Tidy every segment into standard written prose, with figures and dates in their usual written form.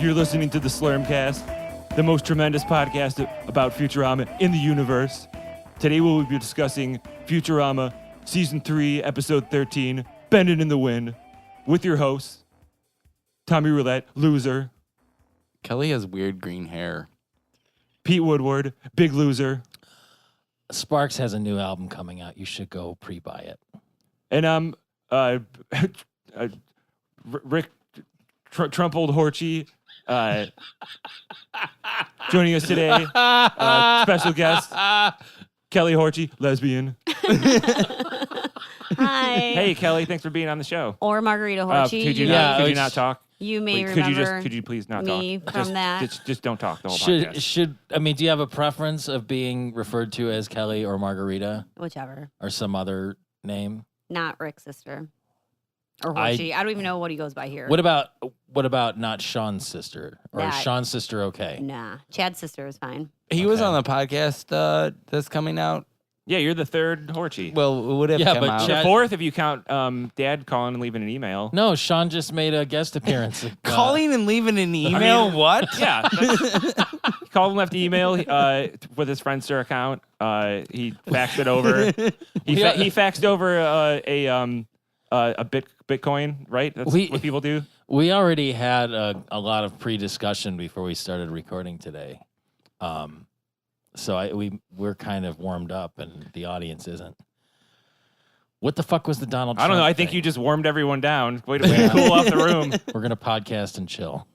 You're listening to the Slurmcast, the most tremendous podcast about Futurama in the universe. Today we will be discussing Futurama Season 3, Episode 13, Bending in the Wind, with your hosts, Tommy Roulette, loser. Kelly has weird green hair. Pete Woodward, big loser. Sparks has a new album coming out. You should go pre-buy it. And I'm Rick Trumpold Horchy. Joining us today, special guest, Kelly Horchy, lesbian. Hi. Hey, Kelly, thanks for being on the show. Or Margarita Horchy. Could you not talk? You may Wait, remember could you please not me talk? from that. Just don't talk the whole podcast. Do you have a preference of being referred to as Kelly or Margarita Whichever. or some other name? Not Rick's sister. Or Horchy. I don't even know what he goes by here. What about not Sean's sister? Or is That- Sean's sister okay? Nah. Chad's sister is fine. He was Okay. on the podcast that's coming out. Yeah, you're the third Horchy. Well, it would have Yeah, come but out. Chad- Fourth if you count Dad calling and leaving an email. No, Sean just made a guest appearance. Calling and leaving an email? What? Yeah. He called and left an email with his Friendster account. He faxed it over. He faxed over a Bitcoin, right? That's what people do. We already had a lot of pre-discussion before we started recording today. So we're kind of warmed up, and the audience isn't. What the fuck was the Donald Trump I don't know. I think thing? you just warmed everyone down. Way to cool off the room. We're gonna podcast and chill.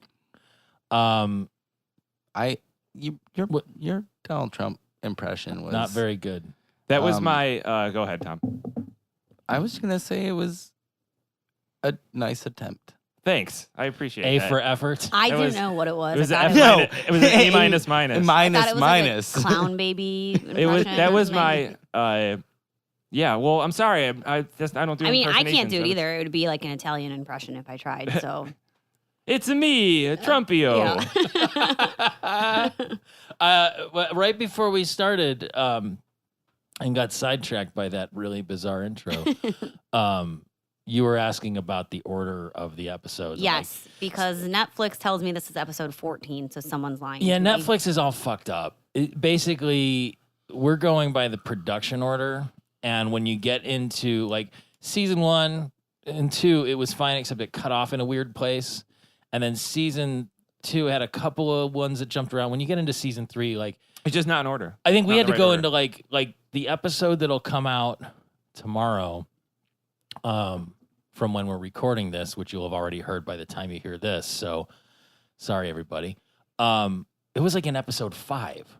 Your Donald Trump impression was Not very good. That was my. Go ahead, Tom. I was gonna say it was a nice attempt. Thanks. I appreciate A that. for effort. I It didn't was- know what it was. It was I an thought F minus. It was an A minus minus. I thought Minus it was minus. like a clown baby It was impression that or was something. my. Yeah. Well, I'm sorry. I don't do. I mean, I can't impersonations do it of- either. It would be like an Italian impression if I tried. So It's me, Trumpio. yeah. Right before we started, and got sidetracked by that really bizarre intro. You were asking about the order of the episodes. Yes, because Netflix tells me this is episode 14, so someone's lying. Yeah, to me. Netflix is all fucked up. Basically, we're going by the production order, and when you get into like season 1 and 2, it was fine except it cut off in a weird place, and then season 2 had a couple of ones that jumped around. When you get into season 3, like It's just not in order. I think we Not had the to right go order. into like the episode that'll come out tomorrow, from when we're recording this, which you'll have already heard by the time you hear this. So, sorry everybody. It was like in episode 5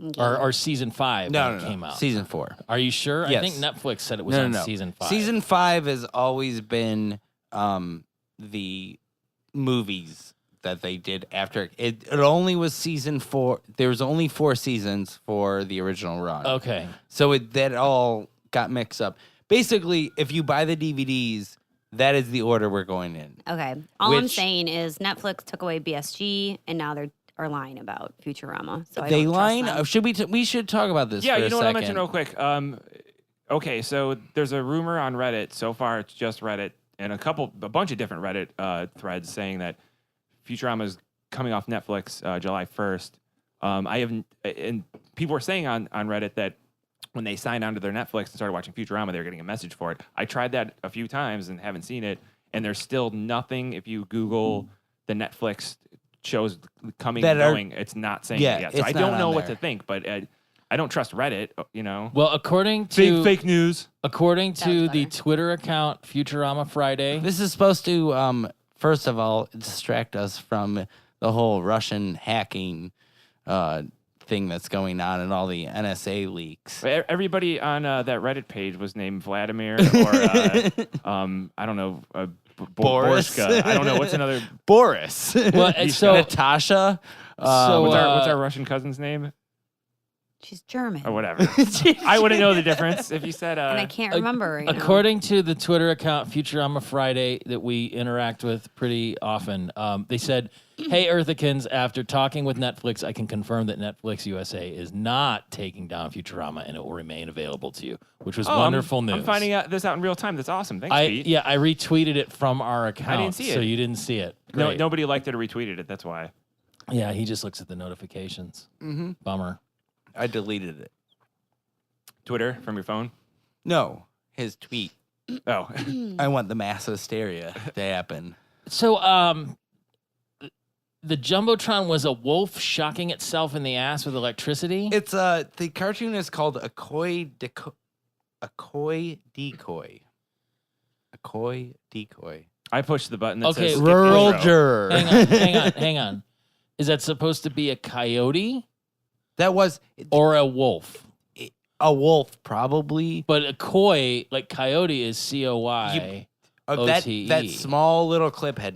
Okay. or season 5 when it came out. Season 4. Are you sure? Yes. I think Netflix said it was No, on no. season 5. Season 5 has always been the movies that they did after it only was season 4. There was only 4 seasons for the original run. Okay. So that all got mixed up. Basically, if you buy the DVDs, that is the order we're going in. Okay. All I'm Which- saying is Netflix took away BSG, and now they are lying about Futurama. So I They don't trust line. them. Should we should talk about this? Yeah, for you a know what I'll second. mention real quick. Okay, so there's a rumor on Reddit. So far, it's just Reddit and a bunch of different Reddit threads saying that Futurama is coming off Netflix July 1st. And people were saying on Reddit that when they signed onto their Netflix and started watching Futurama, they were getting a message for it. I tried that a few times and haven't seen it, and there's still nothing. If you Google the Netflix shows coming That and are- going, it's not saying Yeah, it yet. So it's I not don't know on what there. to think, but I don't trust Reddit, you know. Well, according to Fake news. according That to was the better. Twitter account Futurama Friday. This is supposed to, first of all, distract us from the whole Russian hacking thing that's going on and all the NSA leaks. Everybody on that Reddit page was named Vladimir or I don't know, Boris. Borska. I don't know what's another. Boris. Well, and so Natasha. So, What's our Russian cousin's name? She's German. or whatever. I wouldn't know the difference if you said. And I can't remember. Right now. According to the Twitter account Futurama Friday that we interact with pretty often, they said, "Hey Earthicans, after talking with Netflix, I can confirm that Netflix USA is not taking down Futurama and it will remain available to you," which was wonderful news. I'm finding this out in real time. That's awesome. Thanks, Pete. Yeah, I retweeted it from our account. I didn't see it. So you didn't see it. No, Great. nobody liked it or retweeted it. That's why. Yeah, he just looks at the notifications. Mm-hmm. Bummer. I deleted it. Twitter from your phone. No, his tweet. Oh, I want the mass hysteria to happen. So, the Jumbotron was a wolf shocking itself in the ass with electricity? It's the cartoon is called A Koi Decoy. I pushed the button that Okay, says skip Rural intro. juror. Hang on. Is that supposed to be a coyote That was or a wolf? a wolf, probably. But a koi, like coyote, is COY. OTE. That small little clip had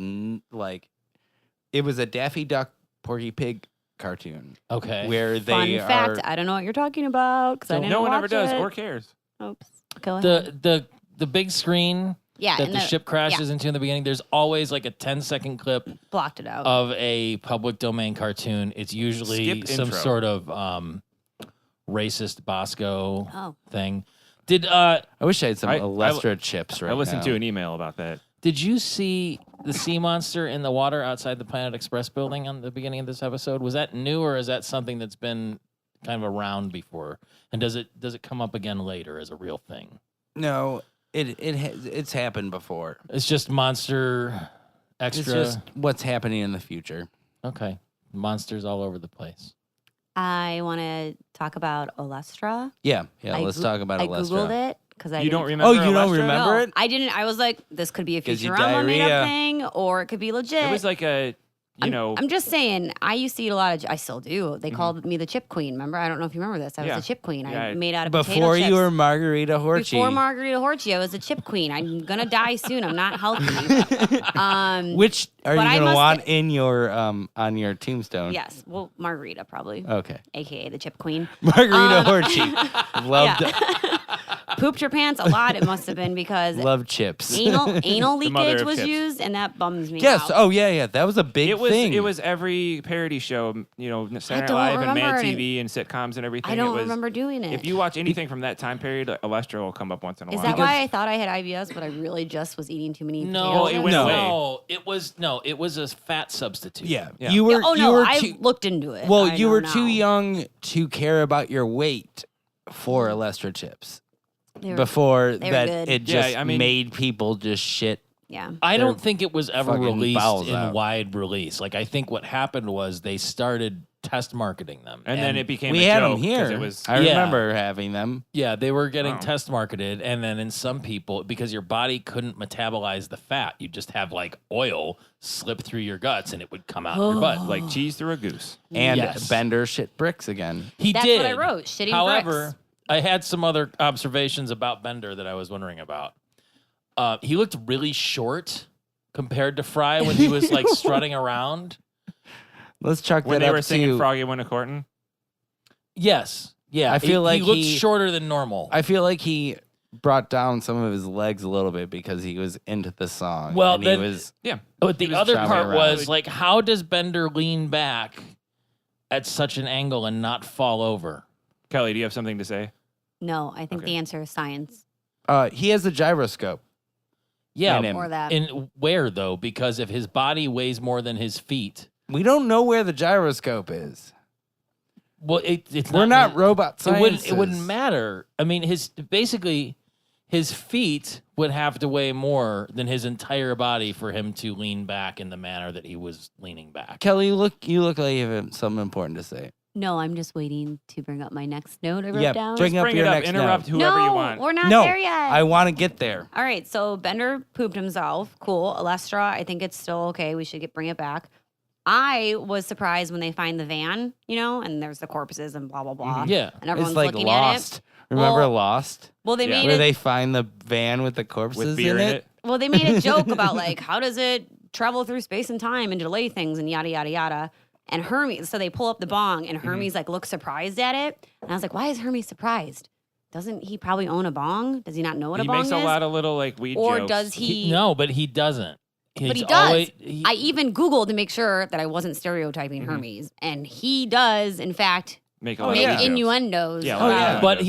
it was a Daffy Duck Porky Pig cartoon Okay. where Fun they fact, I don't know what you're talking about because I didn't No one watch ever does it. or cares. Oops. Go ahead. The big screen Yeah, that and the ship crashes into in the beginning, there's always like a 10-second clip blocked it out. of a public domain cartoon. It's usually Skip some intro. sort of racist Bosco Oh. thing. I wish I had some I- Alestra chips right I listened now. to an email about that. Did you see the sea monster in the water outside the Planet Express building on the beginning of this episode? Was that new, or is that something that's been kind of around before? And does it come up again later as a real thing? No, it's happened before. It's just monster extra. It's just what's happening in the future. Okay, monsters all over the place. I want to talk about Olestra. Yeah. Let's talk about I Alestra. googled it because I You don't didn't- remember? Oh, you don't Alestra? remember? No, it? I didn't. I was like, this could be a Gives you Futurama made diarrhea. up thing, or it could be legit. It was like a, I'm just saying. I used to eat a lot of. I still do. They Mm-hmm. called me the chip queen. Remember? I don't know if you remember this. I was Yeah. the chip queen. Yeah, I made out of Before potato chips. you were Margarita Horchy. Before Margarita Horchy, I was a chip queen. I'm gonna die soon. I'm not healthy. Which are you But I gonna must- want in your on your tombstone? Yes. Well, Margarita probably, Okay. aka the chip queen. Margarita Horchy. Loved Pooped her pants a lot. It must have been because love chips. anal The mother leakage of was chips. used, and that bums me Yes. out. Oh yeah. That was a big it was thing. it was every parody show, Saturday Night don't Live and Mad remember it. TV and sitcoms and everything. I don't it was, remember doing it. If you watch anything from that time period, Alestra will come up once in a Is while. that why I thought I had IBS, but I really just was eating too many No, potatoes? it went away. It was a fat substitute. Yeah. Yeah. You were. Oh you no, were I too, looked into it. well, I you know were now. too young to care about your weight for Alestra chips. They were- Before they were that, good. it Yeah, just I mean- made people just shit. Yeah. I Their don't think it was ever fucking released bowels in out. wide release. Like I think what happened was they started test marketing them, and then it became We a had joke them 'cause here. It was, I Yeah. remember having them. yeah, they were getting Wow. test marketed, and then in some people, because your body couldn't metabolize the fat, you just have like oil slip through your guts, and it would come out in your butt. like cheese through a goose. And Yes. Bender shit bricks again. He That's did. what I wrote. Shitting However, bricks. I had some other observations about Bender that I was wondering about. He looked really short compared to Fry when he was like strutting around. Let's chuck When that they up were singing to. Froggy Went a Courtin'. Yes. Yeah. I feel like he looked he- shorter than normal. I feel like he brought down some of his legs a little bit because he was into the song. Well, and then- he was. Yeah. But the was other traveling part around. was like, how does Bender lean back at such an angle and not fall over? Kelly, do you have something to say? No, I think Okay. the answer is science. He has a gyroscope. Yeah. in him. Or that. In where though? Because if his body weighs more than his feet, We don't know where the gyroscope is. well, it's We're not robot scientists. It wouldn't matter. I mean, his feet would have to weigh more than his entire body for him to lean back in the manner that he was leaning back. Kelly, you look like you have something important to say. No, I'm just waiting to bring up my next note I wrote Yeah, down. bring up Bring your it up. next Interrupt note. whoever no, you want. we're not No, there yet. I want to get there. All right, so Bender pooped himself. Cool. Alestra, I think it's still okay. We should bring it back. I was surprised when they find the van, and there's the corpses and blah, blah, blah. Yeah. And everyone's It's like looking Lost. at it. Remember Well, Lost? Well, they Yeah. made Where it. they find the van with the corpses With beer in it. Well, they made a joke about like how does it travel through space and time and delay things and yada yada yada. And Hermes, so they pull up the bong, and Hermes like looks surprised at it. And I was like, why is Hermes surprised? Doesn't he probably own a bong? Does he not know what a bong is? He makes a lot of little like weed or jokes. does he? No, but he doesn't. But he He's does. always- I even Googled to make sure that I wasn't stereotyping Hermes, and he does, in fact, make a lot make of weed jokes. innuendos. Yeah, about But they're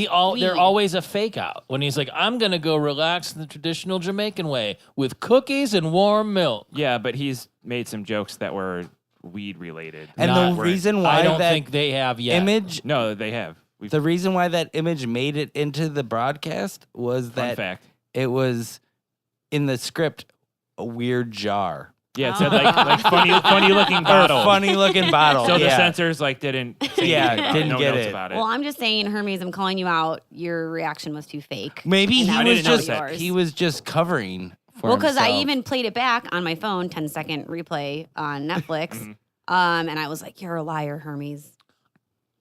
weed. always a fake out when he's like, I'm gonna go relax in the traditional Jamaican way with cookies and warm milk. Yeah, but he's made some jokes that were weed related. And Not- the reason why I don't that think they have yet. image, No, they have. the reason why that image made it into the broadcast was Fun that fact. it was in the script a weird jar. Yeah, it said like funny looking Or bottle. funny looking bottle. So the yeah. censors like didn't say Yeah, anything about didn't no get notes it. about it. Well, I'm just saying, Hermes, I'm calling you out. Your reaction was too fake. Maybe And he that was didn't notice just that. he was just covering for Well, because I himself. even played it back on my phone, 10-second replay on Netflix. Mhm. And I was like, you're a liar, Hermes.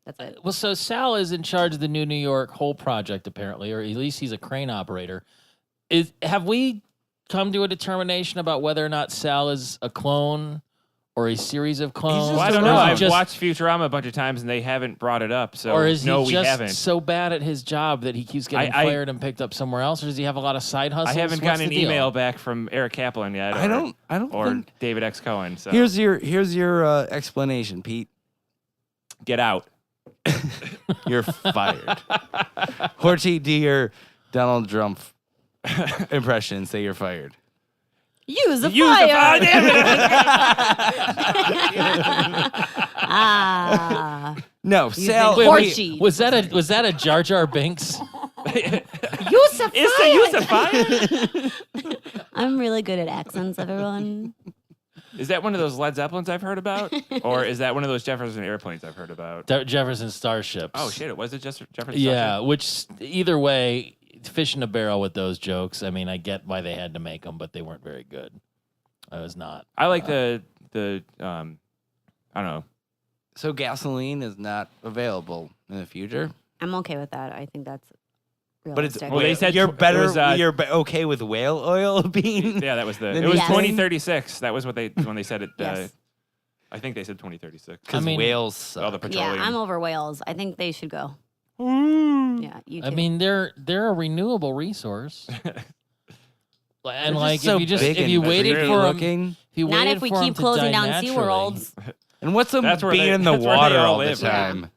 That's it. Well, so Sal is in charge of the New York whole project, apparently, or at least he's a crane operator. Have we come to a determination about whether or not Sal is a clone or a series of clones? Well, I don't or know. is he I've just- watched Futurama a bunch of times and they haven't brought it up. So Or is no, he we just haven't. so bad at his job that he keeps getting I- fired and picked up somewhere else, or does he have a lot of side hustles? I haven't What's gotten an the deal? email back from Eric Kaplan yet. I don't Or think David X. Cohen. So here's your explanation, Pete. get out. You're fired. Horchy, do your Donald Trump impression. Say you're fired. Use the Use fire. the fire. Damn it. Ah. No, Sal. think Wait, Horchy. was that a Jar Jar Binks? Use the Is the use a fire? I'm really good at accents, everyone. Is that one of those Led Zeppelins I've heard about, or is that one of those Jefferson airplanes I've heard about? Jefferson Starships. Oh shit! Was it just Jefferson? Yeah, Starship? which either way, fish in a barrel with those jokes. I mean, I get why they had to make them, but they weren't very good. I was not. I like the I don't know. So gasoline is not available in the future, I'm okay with that. I think that's but it's realistic. Well, they said you're it better. was, you're okay with whale oil being. Yeah, that was the. Then It was Yes. 2036. That was what they when they said it. Yes. I think they said 2036. Because I mean- whales suck. All the petroleum. Yeah, I'm over whales. I think they should go. Yeah, you too. I mean, they're a renewable resource. And They're like, just so if you just big if you and waited pretty for 'em- looking. if you not waited if we for 'em keep to closing die down naturally- SeaWorlds. And what's them That's where being they- in the that's where they water all all the live, yeah. time?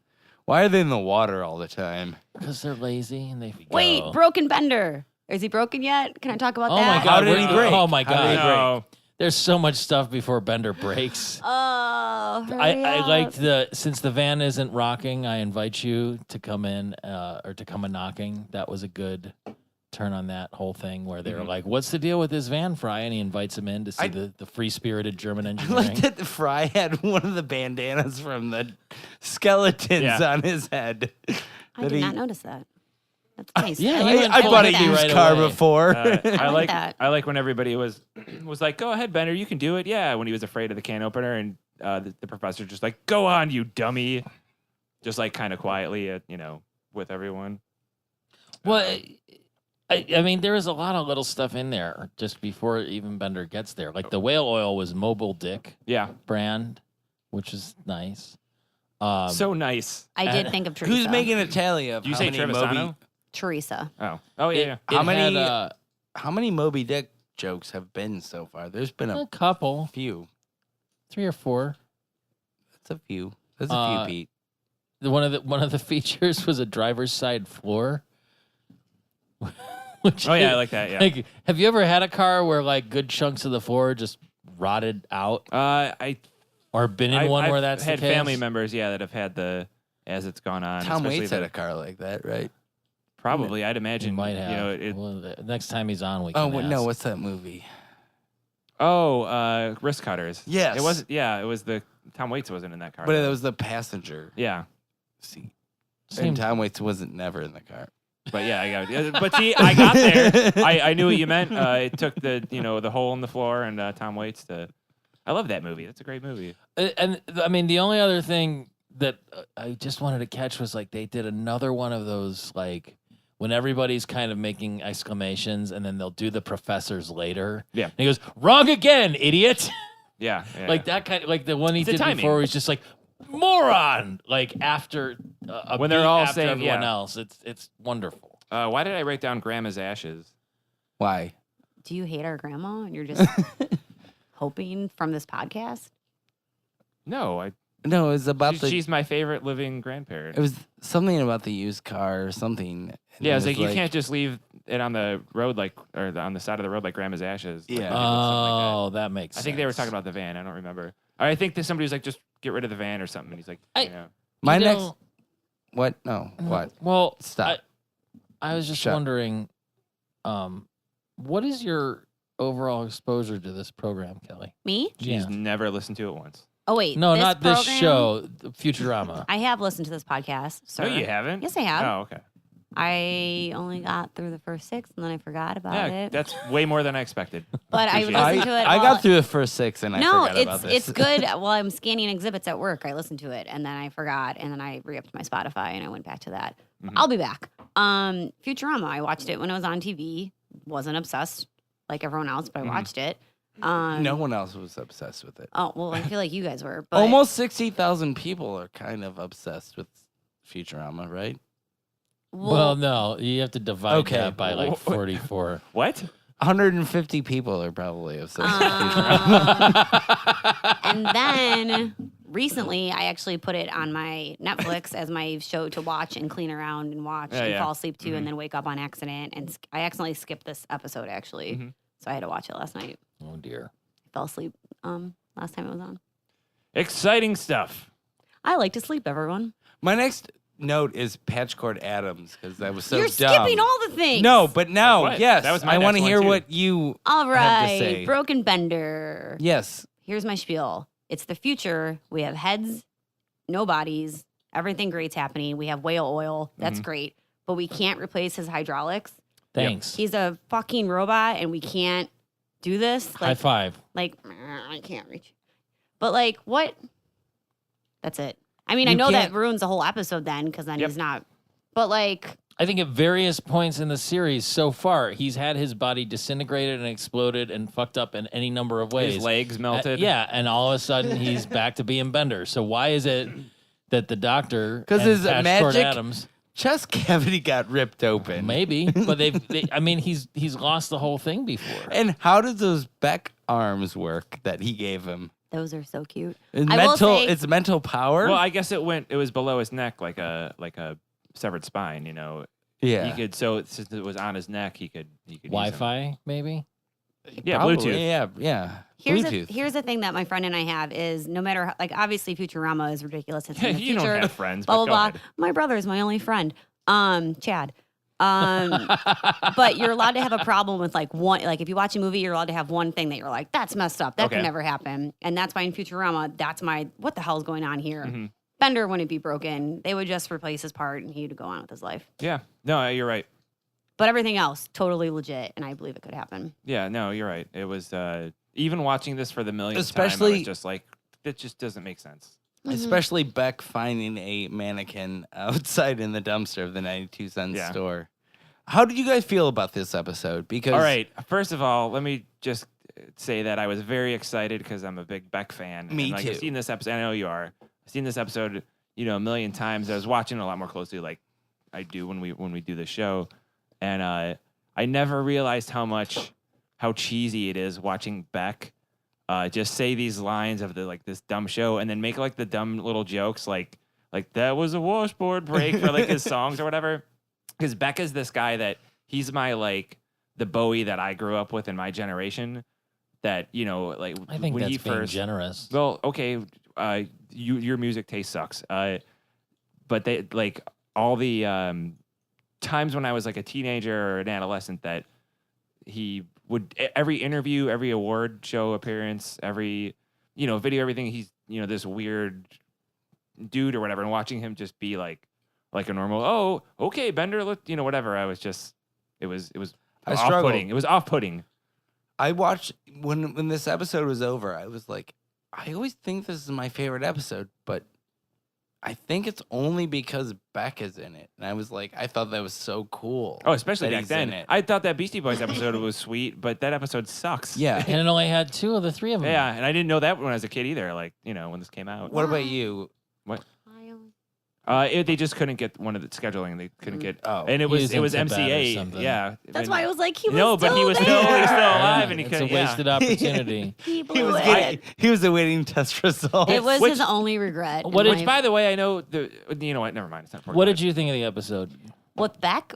Why are they in the water all the time? because they're lazy and they Wait, go. Broken Bender. Is he broken yet? Can I talk about Oh that? my god! How did he we're- break? Oh my How did he god! No. There's so much stuff before Bender breaks. Oh, hurry I up. liked since the van isn't rocking, I invite you to come in or to come a knocking. That was a good turn on that whole thing where they were like, "What's the deal with this van, Fry?" And he invites him in to see the free spirited German I engineering. like that Fry had one of the bandanas from the skeletons Yeah. on his head. I that did he- not notice that. That's nice. Yeah, I he like went I that. full bought a hippie used right car away. before. I like like that. I like when everybody was like, "Go ahead, Bender, you can do it." Yeah, when he was afraid of the can opener, and the professor just like, "Go on, you dummy," just like kind of quietly, with everyone. Well, I mean, there is a lot of little stuff in there just before even Bender gets there. Like the whale oil was Mobile Dick Yeah, brand, which is nice. so nice. I did And think of Teresa. Who's making a tally of Do you how say many Trevisano? Moby? Teresa? Oh yeah, it, yeah. it How many- had, How many Moby Dick jokes have been so far? There's been a a couple, few. 3 or 4. That's a few. That's a few, Pete. One of the features was a driver's side floor. Which Oh yeah, I like that. Yeah. like, have you ever had a car where like good chunks of the floor just rotted out, or been in one I've where that's had the case? family members, that have had as it's gone on. Tom especially Waits the- had a car like that, right? Probably, I'd He imagine. might have. It, Well, the next time he's on, we Oh can no, ask. what's that movie? Wrist Cutters. Yes. It was. Yeah, it was the Tom Waits wasn't in that car. But though. it was the passenger Yeah, seat. And Seemed- Tom Waits wasn't never in the car. but yeah, I got. But see, I got there. I knew what you meant. It took the hole in the floor and Tom Waits to. I love that movie. That's a great movie. And I mean, the only other thing that I just wanted to catch was like they did another one of those like when everybody's kind of making exclamations and then they'll do the professors later. Yeah. And he goes, "Wrong again, idiot." Yeah. Like that kind of, like the one he It's the did timing. before was just like moron. Like after When they're all after saying, everyone yeah. else, it's wonderful. Why did I write down Grandma's ashes? Why? Do you hate our grandma and you're just hoping from this podcast? No, No, it was about she's my favorite living grandparent. It was something about the used car or something. And Yeah, it it's was like you can't just leave it on the road or on the side of the road like Grandma's ashes. Like, Yeah. something like Oh, that makes that. I sense. think they were talking about the van. I don't remember. Or I think that somebody was like, just get rid of the van or something. And he's like, I- you know. My You next. know- What? No. What? Well, Stop. I was just Shut. wondering, what is your overall exposure to this program, Kelly? Me? She's never listened to it once. Oh, wait. No, not this program? show, Futurama. I have listened to this podcast, sir. No, you haven't? Yes, I have. Oh, okay. I only got through the first 6 and then I forgot about Yeah, it. that's way more than I expected. But I Appreciate it. listened to it. I while- got through the first 6 and I No, forgot about this. it's good. While I'm scanning exhibits at work, I listened to it and then I forgot and then I re-upped my Spotify and I went back to that. Mhm. I'll be back. Futurama, I watched it when it was on TV. Wasn't obsessed like everyone else, but I Mhm. watched it. No one else was obsessed with it. Oh, well, I feel like you guys were. But Almost 60,000 people are kind of obsessed with Futurama, right? Well, no, you have to divide Okay. that by like 44. What? 150 people are probably obsessed with Um, Futurama. and then recently, I actually put it on my Netflix as my show to watch and clean around and watch Yeah, and yeah. fall asleep to, Mhm. and then wake up on accident. And I accidentally skipped this episode actually, Mhm. so I had to watch it last night. Oh dear. I fell asleep last time it was on. Exciting stuff. I like to sleep, everyone. My next note is Patchcord Adams because that was so You're dumb. skipping all the things. No, but now, What? yes. That was my I want to next one, hear too. what you All have to say. right, Broken Bender. Yes. Here's my spiel. It's the future. We have heads, no bodies. Everything great's happening. We have whale oil. That's Mhm. great. But we can't replace his hydraulics. Thanks. He's a fucking robot and we can't do this. High five. Like, I can't reach. But like, what? That's it. I mean, I You know that can't- ruins the whole episode then because then Yep. he's not. But like, I think at various points in the series so far, he's had his body disintegrated and exploded and fucked up in any number of ways. His legs melted. Yeah, and all of a sudden he's back to being Bender. So why is it that the doctor 'Cause and his Patchcord magic- Adams Chest cavity got ripped open. maybe, but I mean, he's lost the whole thing before. And how did those Beck arms work that he gave him? those are so cute. It's I will mental. say- It's mental power. Well, I guess it was below his neck like a severed spine, you know. yeah. He could, so since it was on his neck, he could use them. Wi-Fi, maybe. Yeah, Probably, Bluetooth. Yeah. Here's Bluetooth. the thing that my friend and I have is no matter how, like obviously Futurama is ridiculous. It's in the You future. don't have friends, blah but blah go blah. My brother is my only friend. Chad. But you're allowed to have a problem with like one. Like if you watch a movie, you're allowed to have one thing that you're like, that's messed up. That Okay. can never happen. And that's why in Futurama, that's my what the hell's going on here. Mhm. Bender wouldn't be broken. They would just replace his part, and he'd go on with his life. Yeah. No, you're right. But everything else, totally legit, and I believe it could happen. Yeah, no, you're right. It was even watching this for the millionth time, I Especially- was just like, it just doesn't make sense. Especially Beck finding a mannequin outside in the dumpster of the 92-cent Yeah. store. How did you guys feel about this episode? Because All right. First of all, let me just say that I was very excited because I'm a big Beck fan. Me and, like, too. I've seen this episode. I know you are. I've seen this episode, a million times. I was watching it a lot more closely, like I do when we do the show, and I never realized how cheesy it is watching Beck just say these lines of this dumb show and then make like the dumb little jokes like that was a washboard break for like his songs or whatever. Because Beck is this guy that he's my like the Bowie that I grew up with in my generation. That like I think when that's he being first. generous. Well, okay, your music taste sucks. But they like all the times when I was like a teenager or an adolescent that he would every interview, every award show appearance, every video, everything. He's this weird dude or whatever, and watching him just be like a normal. Oh, okay, Bender, whatever. I was just it was I struggled. off-putting. It was off-putting. I watched when this episode was over, I was like, I always think this is my favorite episode, but I think it's only because Beck is in it. And I was like, I thought that was so cool. Oh, especially that back he's then. in it. I thought that Beastie Boys episode was sweet, but that episode sucks. Yeah. And it only had 2 of the 3 of them. Yeah, and I didn't know that when I was a kid either. Like, when this came out. What about you? They just couldn't get one of the scheduling. They couldn't get. Oh. And it He was was in Tibet or MCA. something. Yeah. That's why I was like, he was No, but he was there. still alive, and he It's a couldn't. wasted opportunity. He blew it. He was awaiting test results. It was Which- his only regret. What in did Which, life. by the way, I know you know what? Never mind. It's not important. What did you think of the episode? With Beck,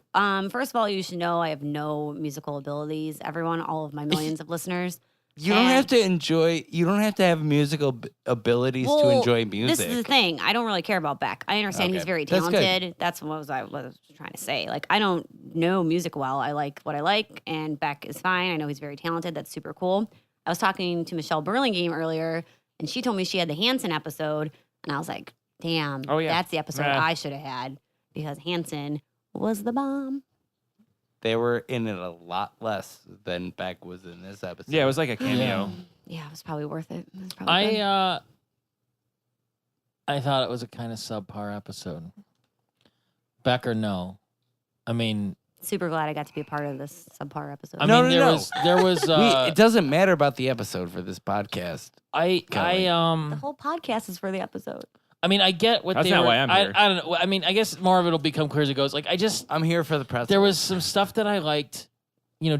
first of all, you should know I have no musical abilities. Everyone, all of my millions of listeners. You don't have to enjoy. You don't have to have musical abilities to Well, enjoy music. This is the thing. I don't really care about Beck. I understand he's Okay. very That's good. talented. That's what I was trying to say. Like, I don't know music well. I like what I like, and Beck is fine. I know he's very talented. That's super cool. I was talking to Michelle Burlingame earlier, and she told me she had the Hanson episode, and I was like, damn, Oh, yeah. that's the episode Yeah. I should have had because Hanson was the bomb. They were in it a lot less than Beck was in this episode. Yeah, it was like a cameo. Yeah, it was probably worth it. It was probably good. I thought it was a kind of subpar episode. Beck or no? I mean, Super glad I got to be a part of this subpar episode. I No, mean, no, there was it doesn't matter about the episode for this podcast. I the whole podcast is for the episode. I mean, I get what That's they not were. why I'm here. I don't know. I mean, I guess more of it'll become clear as it goes. Like, I'm here for the press. there was some stuff that I liked,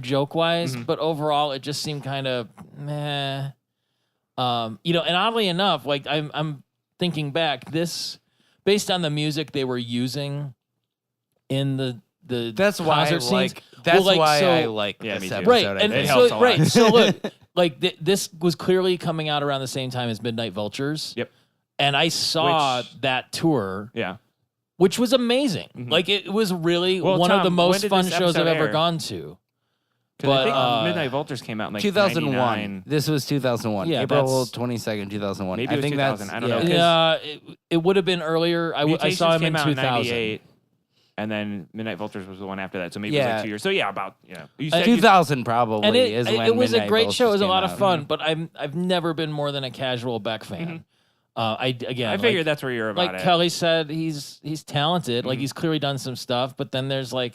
joke wise, Mhm. but overall, it just seemed kind of meh. And oddly enough, like I'm thinking back, this based on the music they were using in the That's why I concert scenes. like. That's Well, like, why so- I like Yeah, this me too. episode. right, I and It think. helps a so lot. right, so look, like this was clearly coming out around the same time as Midnight Vultures. Yep. And I saw Which- that tour, Yeah. which was amazing. Mhm. Like it was really Well, one of Tom, the when most did fun this shows I've episode ever air? gone to. Because I But, think Midnight Vultures came out in like 2001. 99. This was 2001. Yeah, April that's- 22nd, 2001. Maybe it I was think 2000. that's I don't know, 'cause- Yeah, it would have been earlier. I Mutations saw him came in out 2000. 98, and then Midnight Vultures was the one after that. So maybe it was Yeah. like 2 years. So yeah, about You Uh, said 2000 probably And is when it was a Midnight great Vultures show. It was a came lot of out. fun, but I've never been more than a casual Beck fan. I figured like, that's where you're about like it. Kelly said, he's talented. Like Mhm. he's clearly done some stuff, but then there's like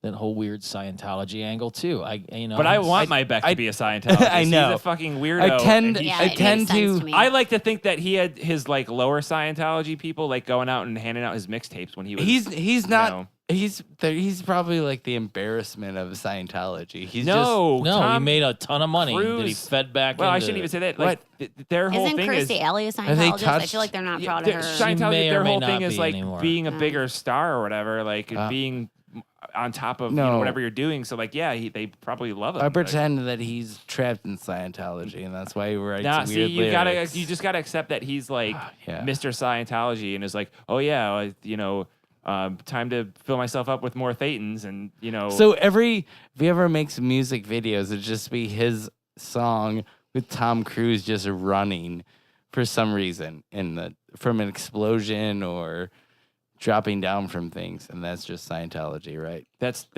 that whole weird Scientology angle too. But I want my Beck to be a Scientologist. I know. He's a fucking weirdo. I tend- and he's- Yeah, I it tend makes sense to- me. I like to think that he had his like lower Scientology people like going out and handing out his mixtapes when he was. He's not. know. He's probably like the embarrassment of Scientology. He's no, no, he Tom made a ton of money that he Cruise- fed back. Well, I into- shouldn't even say that. Like their whole Isn't thing Kirstie is Alley a they Scientologist? I touched- feel like they're not proud of their her. Scientology. may or Their may whole not thing is be like anymore. being a bigger star or whatever. Like being on top of No. whatever you're doing. So like, yeah, they probably love him. I Like, pretend that he's trapped in Scientology, and that's why he writes Nah, weird see, lyrics. you just gotta accept that he's like Yeah. Mr. Scientology and is like, oh yeah, time to fill myself up with more thetans and So if he ever makes music videos, it'd just be his song with Tom Cruise just running for some reason from an explosion or dropping down from things, and that's just Scientology, right? that's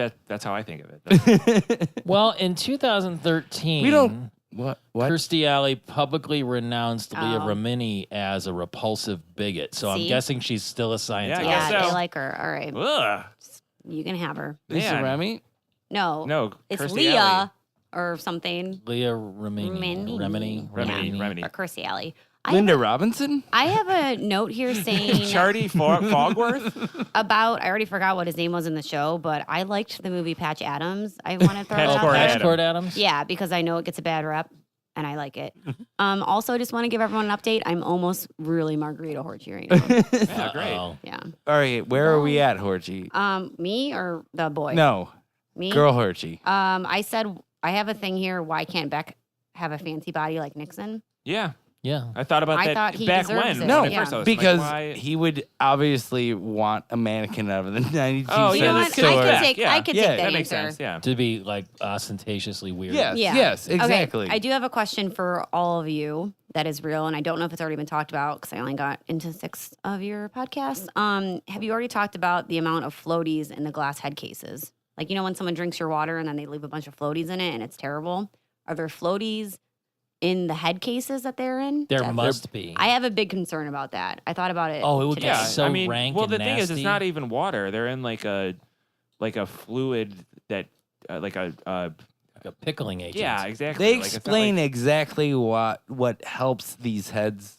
how I think of it. Well, in 2013, We don't- What? Kirstie Alley publicly renounced Leah Oh. Remini as a repulsive bigot. So I'm See? guessing she's still a Scientologist. I Yeah, guess so. they like her. All right, Ugh. you can have her. Lisa Man. Remy? No, No, it's Kirstie Leah Alley. or something. Leah Remini. Remini. Or Kirstie Alley. Linda Robinson? I have a note here saying Charity Fogworth. about. I already forgot what his name was in the show, but I liked the movie Patch Adams. I want to throw it out Patchwork there. Adams. Patchwork Adams? Yeah, because I know it gets a bad rep, and I like it. Also, I just want to give everyone an update. I'm almost really Margarita Horchy right now. Yeah, great. Uh-oh. Yeah. All right, where are we at, Horchy? Me or the boy? No, Me. girl Horchy. I said I have a thing here. Why can't Beck have a fancy body like Nixon? Yeah, Yeah. I thought about I that thought he back deserves when. it. No, when I Yeah. first saw this. Because Like, why- he would obviously want a mannequin out of the 92 Oh, cent yeah, You know what? that's store. I so- could take. Yeah. I could Yeah, take that that makes answer. sense. Yeah. To be like ostentatiously weird. Yes, Yeah. yes, exactly. Okay, I do have a question for all of you that is real, and I don't know if it's already been talked about because I only got into 6 of your podcasts. Have you already talked about the amount of floaties in the glass head cases? Like, when someone drinks your water and then they leave a bunch of floaties in it and it's terrible? Are there floaties in the head cases that they're in. There must be. I have a big concern about that. I thought about it. Oh, it would today. get Yeah, so I mean, rank well, and the thing is, it's nasty. not even water. They're in like a fluid that, like a. Like a pickling agent. Yeah, exactly. They Like, it's not explain like- exactly what helps these heads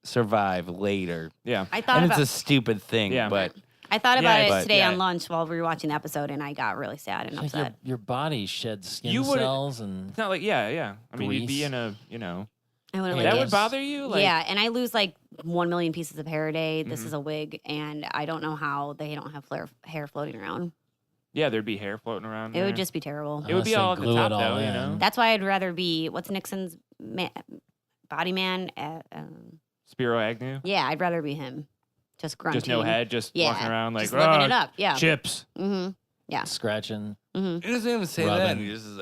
survive later. Yeah. I thought And about it's a stupid thing, Yeah. but I thought about Yeah, it but- today yeah. on lunch while we were watching the episode, and I got really sad and It's like your, upset. your body sheds skin You wouldn't- cells and It's not like yeah. I mean, you'd be Grease. in a I wouldn't Yeah, like that it. would bother you. Like, Yeah, and I lose like 1 million pieces of hair a day. This Mhm. is a wig, and I don't know how they don't have hair floating around. Yeah, there'd be hair floating around. It would there. just be terrible. It would be Unless they all at the glue top, it all though, you in. know? That's why I'd rather be what's Nixon's body man. Spiro Agnew. Yeah, I'd rather be him. Just grunting. Just no head, just Yeah, walking around like just living "Ah, it up. Yeah. chips. Mm-hmm. scratching. he doesn't even say Rubbing. that. He just says,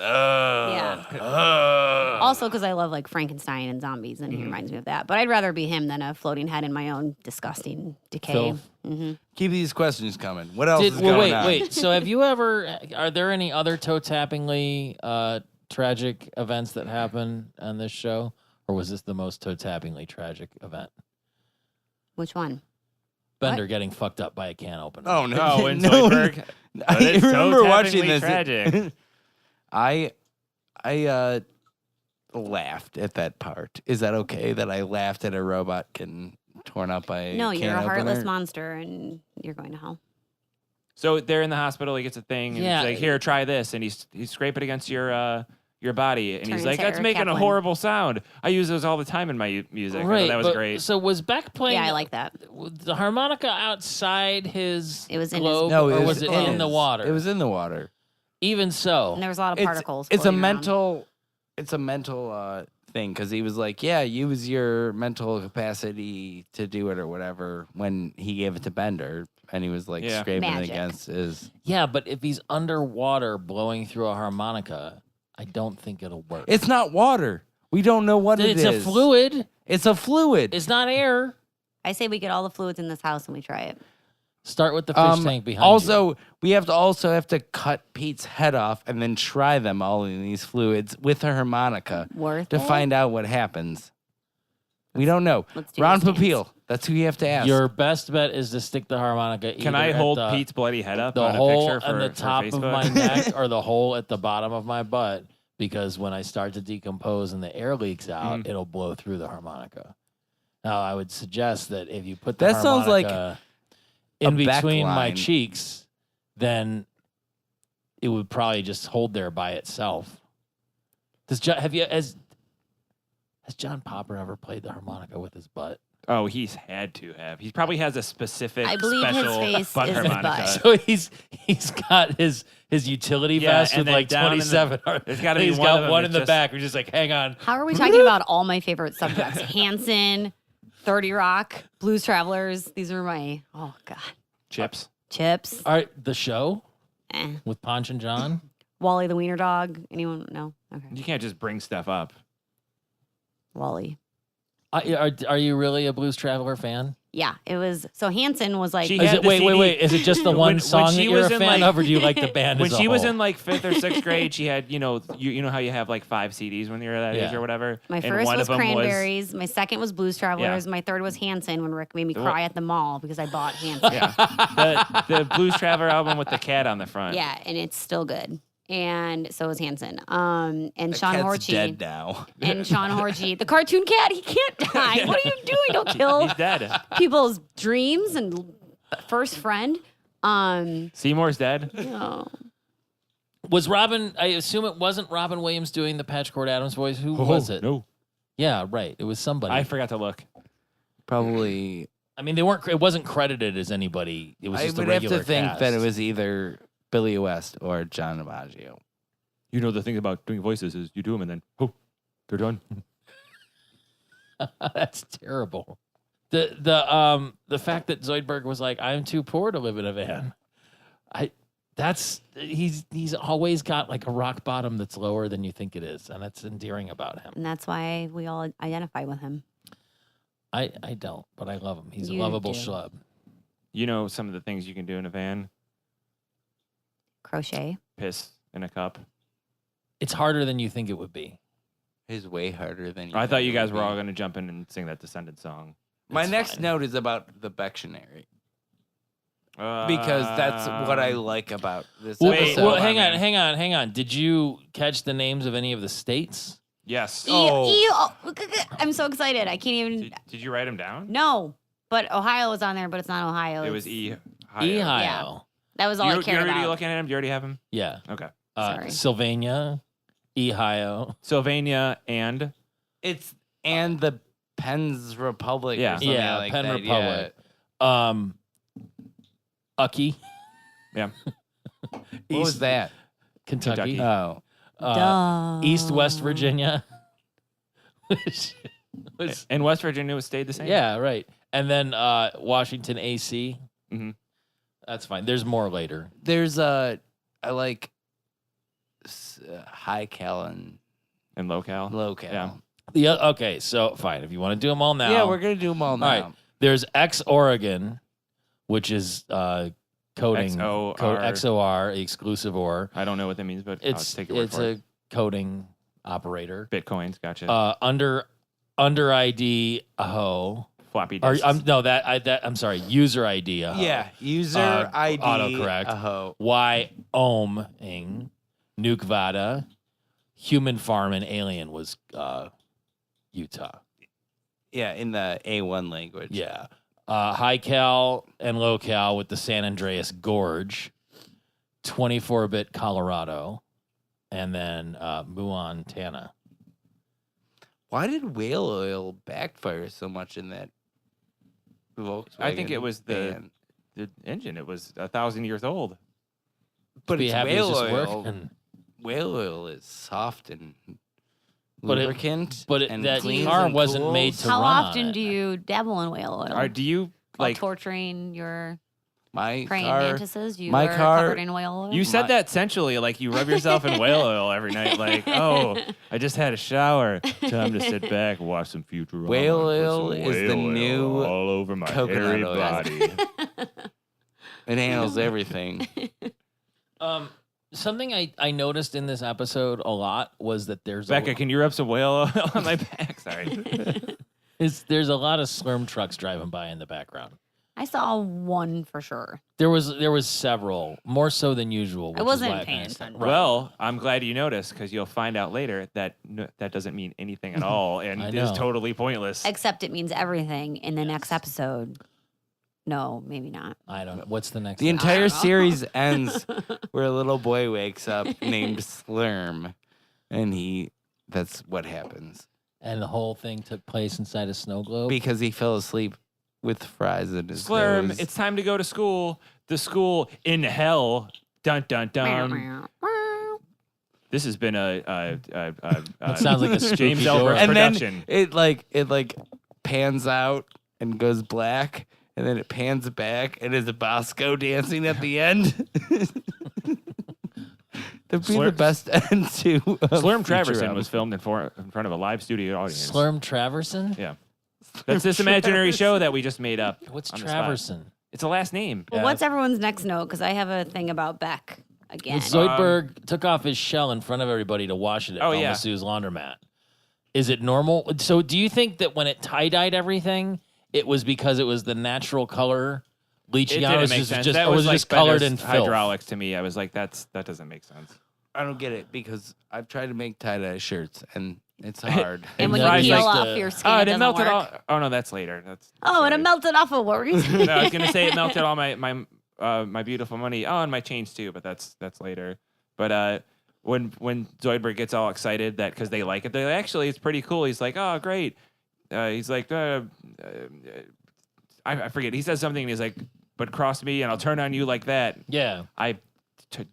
Also, because I love like Frankenstein and zombies, and he reminds me of that. But I'd rather be him than a floating head in my own disgusting decay. Filth. Mm-hmm. Keep these questions coming. What else is going wait, on? wait. So have you ever? Are there any other toe-tappingly tragic events that happen on this show, or was this the most toe-tappingly tragic event? Which one? Bender getting fucked up by a can opener. Oh no! Oh, and no, Zoidberg. I But it's remember watching toe-tappingly this. tragic. I laughed at that part. Is that okay that I laughed at a robot getting torn up by a No, can you're a heartless opener? monster, and you're going to hell. So they're in the hospital. He gets a thing. And Yeah. he's like, "Here, try this," and he's scrape it against your body, and Turn he's like, into "That's Eric making a Kaplan. horrible sound. I use those all the time in my music. I thought right. that was but- great." So was Beck playing? Yeah, I like that. the harmonica outside his It was in his- globe, No, or was it in the his. water? It was in the water. Even so. And there was a lot of It's- particles. It's a floating around. mental. It's a mental thing because he was like, "Yeah, use your mental capacity to do it or whatever." When he gave it to Bender, and he was like Yeah. scraping it Magic. against his. Yeah, but if he's underwater blowing through a harmonica, I don't think it'll work. It's not water. We don't know what It's it a is. fluid. It's a fluid. It's not air. I say we get all the fluids in this house and we try it. Start with the fish tank behind you. also, we have to cut Pete's head off and then try them all in these fluids with a harmonica Worth to it? find out what happens. We don't know. Let's do Ron this dance. Popeil. That's who you have to ask. Your best bet is to stick the harmonica. Can either I at hold the, Pete's bloody head up the on a hole picture on for, the for top of Facebook? my neck or the hole at the bottom of my butt? Because when I start to decompose and the air leaks out, it'll blow through the harmonica. Now, I would suggest that if you put the That sounds like harmonica in a between my backline. cheeks, then it would probably just hold there by itself. Has John Popper ever played the harmonica with his butt? Oh, he's had to have. He probably has a specific I believe his special face butt is his harmonica. butt. So he's got his utility Yeah, vest and with then like down in the- 27. there's gotta be he's one of got them one that's in the just- back. We're just like, hang on. How are we talking about all my favorite subjects? Hanson, 30 Rock, Blues Travelers. These are my, oh God. Chips. Chips. All right, the show Eh. with Ponch and John. Wally the Wiener Dog. Anyone? No? Okay. You can't just bring stuff up. Wally. Are you really a Blues Traveler fan? Yeah, it was. So Hanson was like, She Is had it, the wait. CD. Is it just the one When song that she you're was a in, fan like- of, or do you like the band When as a she was whole? in like 5th or 6th grade, she had, you know how you have like 5 CDs when you're that age Yeah. or whatever. my and first one was of them Cranberries. My second was Blues Travelers. My third was Hanson when Rick made me Well- cry at the mall because I bought Hanson. Yeah, the Blues Traveler album with the cat on the front. Yeah, and it's still good. And so is Hanson. And That Sean cat's Horchy. dead now. And Sean Horchy, the cartoon cat, he can't die. What are you doing? Don't kill He's dead. people's dreams and first friend. Seymour's dead. No. Was Robin? I assume it wasn't Robin Williams doing the Patchcord Adams voice. Who was it? No, Yeah, right. It was somebody. I forgot to look. Probably. I mean, they weren't. It wasn't credited as anybody. It was I just would a have regular to think cast. that it was either Billy West or John DiMaggio. You know the thing about doing voices is you do them and then they're done. That's terrible. The fact that Zoidberg was like, I'm too poor to live in a van. He's always got like a rock bottom that's lower than you think it is, and that's endearing about him. And that's why we all identify with him. I don't, but I love him. He's a You lovable do. schlub. You know some of the things you can do in a van? Crochet. Piss in a cup. It's harder than you think it would be. is way harder than. I thought you guys would were all be. going to jump in and sing that Descendant song. My It's next fine. note is about the Becktionary because that's what I like about this Well, episode. well, hang on. Did you catch the names of any of the states? Yes. I'm so excited. I can't even. Did you write them down? No, but Ohio was on there, but it's not Ohio. It was It's- Ohio. That was all I You're cared already about. looking at him? Do you already have him? Yeah. Okay. Sorry. Sylvania, Ohio. Sylvania and It's and the Penn's Republic. Yeah. or something Yeah, like Penn that. Republic. Ucky, yeah. What was that? Kentucky. Kentucky. Oh, East West Virginia. Which was, And West Virginia was stayed the same. yeah, right. And then Washington, AC. Mhm. That's fine. There's more later. there's I like high cal and And local. low cal. Yeah. Okay, so fine. If you want to do them all now. Yeah, we're gonna do them all now. All right. There's X Oregon, which is coding XOR. XOR, exclusive OR. I don't know what that means, but It's I'll take your word it's for it. a coding operator. Bitcoins. Gotcha. Under ID aho. Floppy Or disks. I'm sorry, user ID aho. Yeah, user ID autocorrect. Aho. Wyoming, Nukvada, Human Farm, and Alien was Utah. Yeah, in the A1 language. Yeah. High Cal and Low Cal with the San Andreas Gorge, 24-bit Colorado, and then Montana. Why did whale oil backfire so much in that Volkswagen? I think it was van? the engine. It was 1,000 years old. But Be it's happy it's whale just oil. working. Whale oil is soft and But it- lubricant. But and that cleans car and wasn't cools. made to How run on often it. do you dabble in whale oil? Or do you While like? torturing your My praying car. mantises? You my are car- covered in whale oil? You said that sensually, like you rub yourself in whale oil every night. Like, oh, I just had a shower. Time to sit back and watch some Futurama. Whale Put some oil is the whale oil new all over my coconut hairy oil. body. It handles everything. Something I noticed in this episode a lot was that there's Becca, can you rub some whale oil on my back? Sorry. there's a lot of Slurm trucks driving by in the background. I saw one for sure. There was several, more so than usual. Which I wasn't is why paying kinda stopped. attention. Well, I'm glad you noticed because you'll find out later that that doesn't mean anything at all and I is know. totally pointless. Except it means everything in the next episode. No, maybe not. I don't know. What's the next The one? entire know. series ends where a little boy wakes up named Slurm, and that's what happens. And the whole thing took place inside a snow globe? Because he fell asleep with fries in his Slurm, nose. it's time to go to school. The school in hell. Dun dun dun. This has been a That sounds like a spooky James door. Ellsworth and production. then it pans out and goes black, and then it pans back, and is Bosco dancing at the end? That'd be the Slurm- best end to Slurm Traverson Futurama. was filmed in front of a live studio audience. Slurm Traverson? Yeah. That's this imaginary show that we just made up. What's on the spot. Traverson? It's a last name. Well, what's everyone's next note? Because I have a thing about Beck again. Well, Zoidberg took off his shell in front of everybody to wash it at Oh, yeah. Masu's laundromat. Is it normal? So do you think that when it tie-dyed everything, it was because it was the natural color It bleaching out? didn't Or was make it sense. just, That or was was it like just colored Becca's in filth? hydraulics to me. I was like, that doesn't make sense. I don't get it because I've tried to make tie-dye shirts, and it's hard. and when And you then peel like off the- your skin, Oh, it it doesn't melted work. all. Oh no, that's later. That's. Oh, and it sorry. melted off of what were you saying? No, I was gonna say it melted all my beautiful money. Oh, and my chains too, but that's later. But when Zoidberg gets all excited that because they like it, they're like, actually it's pretty cool. He's like, oh great. He's like, I forget. He says something. And he's like, but cross me and I'll turn on you like that. Yeah.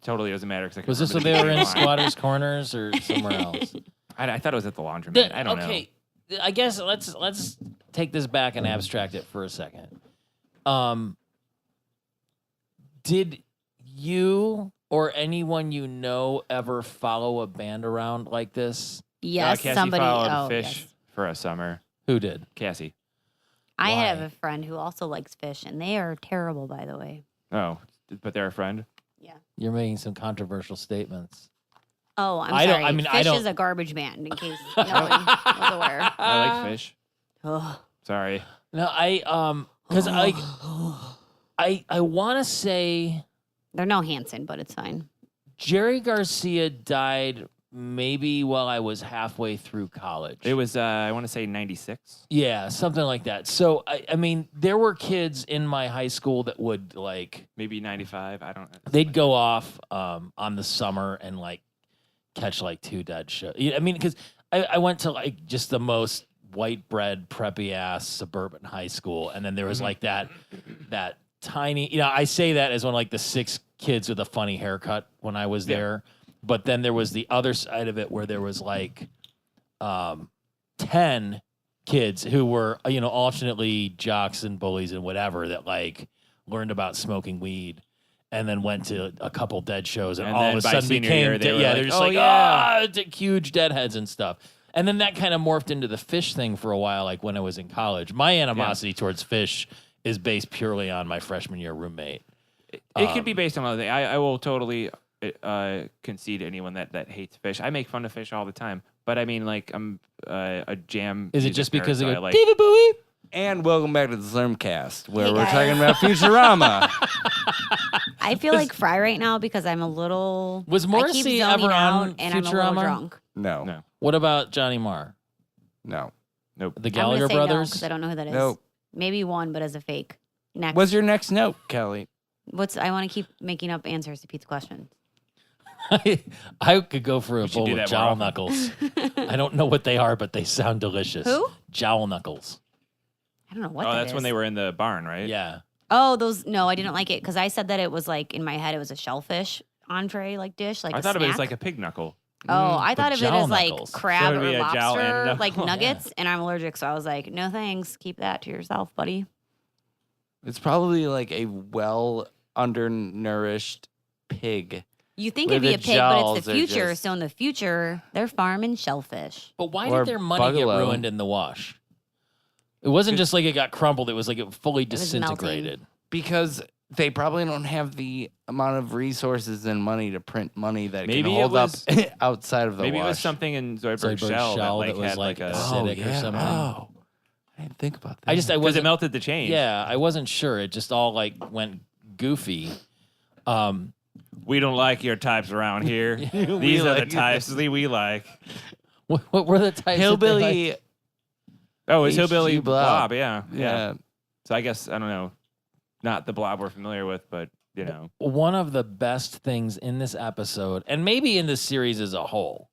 Totally doesn't matter. Cause I Was this when couldn't they remember were the in line. Squatters' Corners or somewhere else? I thought it was at the laundromat. I don't know. Okay, I guess let's take this back and abstract it for a second. Did you or anyone you know ever follow a band around like this? Yes, Cassie somebody. followed Oh, fish yes. for a summer. Who did? Cassie. I Why? have a friend who also likes fish, and they are terrible, by the way. Oh, but they're a friend. Yeah. You're making some controversial statements. Oh, I'm I sorry. don't- I mean, I Fish don't- is a garbage band, in case no one was aware. I like fish. Ugh. Sorry. No, because I want to say They're no Hanson, but it's fine. Jerry Garcia died maybe while I was halfway through college. It was, I want to say 96. Yeah, something like that. So, I mean, there were kids in my high school that would, like, Maybe 95. I don't know. they'd go off on the summer and, like, catch, like, 2 dead shows. I mean, because I went to, like, just the most white bread, preppy-ass suburban high school, and then there was, like, that tiny, I say that as one of, like, the 6 kids with a funny haircut when I was there. But then there was the other side of it where there was like 10 kids who were, alternately jocks and bullies and whatever that like learned about smoking weed and then went to a couple dead shows and all then of a by sudden senior became, year, they were they're like, just "Oh, like, yeah." huge deadheads and stuff. And then that kind of morphed into the fish thing for a while, like when I was in college. My animosity towards fish is based purely on my freshman year roommate. It could be based on other things. I will totally concede to anyone that hates fish. I make fun of fish all the time, but I mean, like, I'm a jam. Is it music just nerd, because so they I go, like? David Bowie? And welcome back to the Slurmcast, where Hey, we're guys. talking about Futurama. I feel like Fry right now because I'm a little. Was I keep Morrissey zoning ever out on and I'm a little Futurama? drunk. No, No. What about Johnny Marr? no. The I'm gonna Gallagher say brothers? because I don't know who that is. Nope. Maybe one, but as a fake. Next. What's your next note, Kelly? I want to keep making up answers to Pete's questions. I could go for a should bowl do of that more jowl often. knuckles. I don't know what they are, but they sound delicious. Who? Jowl knuckles. I don't know what Oh, that that's when is. they were in the barn, right? Yeah. Oh, those. No, I didn't like it because I said that it was like in my head it was a shellfish entree like dish, like I a thought of it as snack. like a pig knuckle. Oh, I but thought of it jowl as like knuckles. crab So it'd or be a jowl and lobster, knuckle. like Yeah. nuggets, and I'm allergic, so I was like, no thanks, keep that to yourself, buddy. It's probably like a well undernourished pig. You think Where it'd be the a pig, but jowls it's the are future. just- So in the future, they're farming shellfish. But why Or did their money get Buggalo. ruined in the wash? It wasn't just like it got crumbled. It was like it fully was melting. disintegrated. Because they probably don't have the amount of resources and money to print money that Maybe can it hold was- up outside of the Maybe wash. it was something in Zoidberg's Zoidberg's shell that shell like that was had like like a acidic or something. Oh, I didn't think about that. I because it wasn't. melted the change. Yeah, I wasn't sure. It just all like went goofy. We don't like your types around here. These are the like- types that we like. What were the types? that they Hillbilly. liked? Oh, it's H.G. Hillbilly Blob. Blob. Yeah. Yeah. So I guess, I don't know, not the Blob we're familiar with, but, you know. One of the best things in this episode, and maybe in this series as a whole,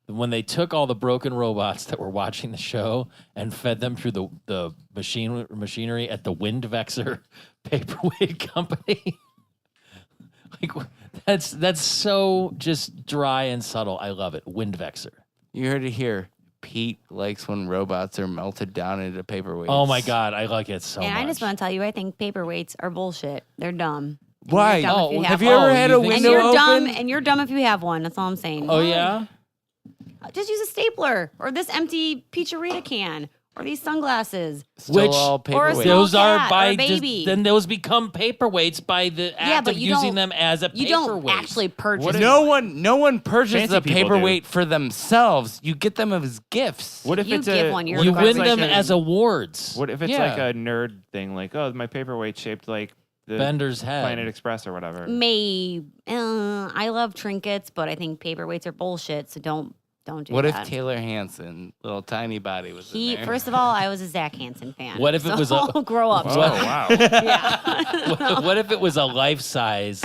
when they took all the broken robots that were watching the show and fed them through the machinery at the Wind Vexer paperweight company. Like that's so just dry and subtle. I love it. Wind Vexer. You heard it here. Pete likes when robots are melted down into paperweights. Oh my god, I like it so and much. I just want to tell you, I think paperweights are bullshit. They're dumb. And Why? you're dumb if Oh, you Have you one. ever had you a think And window you're dumb, open? and you're dumb if you have one. That's all I'm saying. Oh yeah. Just use a stapler or this empty Pizzeria can or these sunglasses. Still Which- all or a paperweights. small Those are cat or by a baby. then those become paperweights by the act but of you using don't- them as a You paperweight. don't actually purchase. What if- No one purchases Fancy a people do. paperweight for themselves. You get them as gifts. What if You it's give a one, you're what You if the it's win like them a- as awards. What if it's Yeah. like a nerd thing, like, oh, my paperweight shaped like the Bender's head. Planet Express or whatever? I love trinkets, but I think paperweights are bullshit. So don't do What that. if Taylor Hansen, little tiny body, was He in there? first of all, I was a Zach Hansen fan. What if it so was a- grow up? Oh, What? wow. Yeah. what if it was a life-size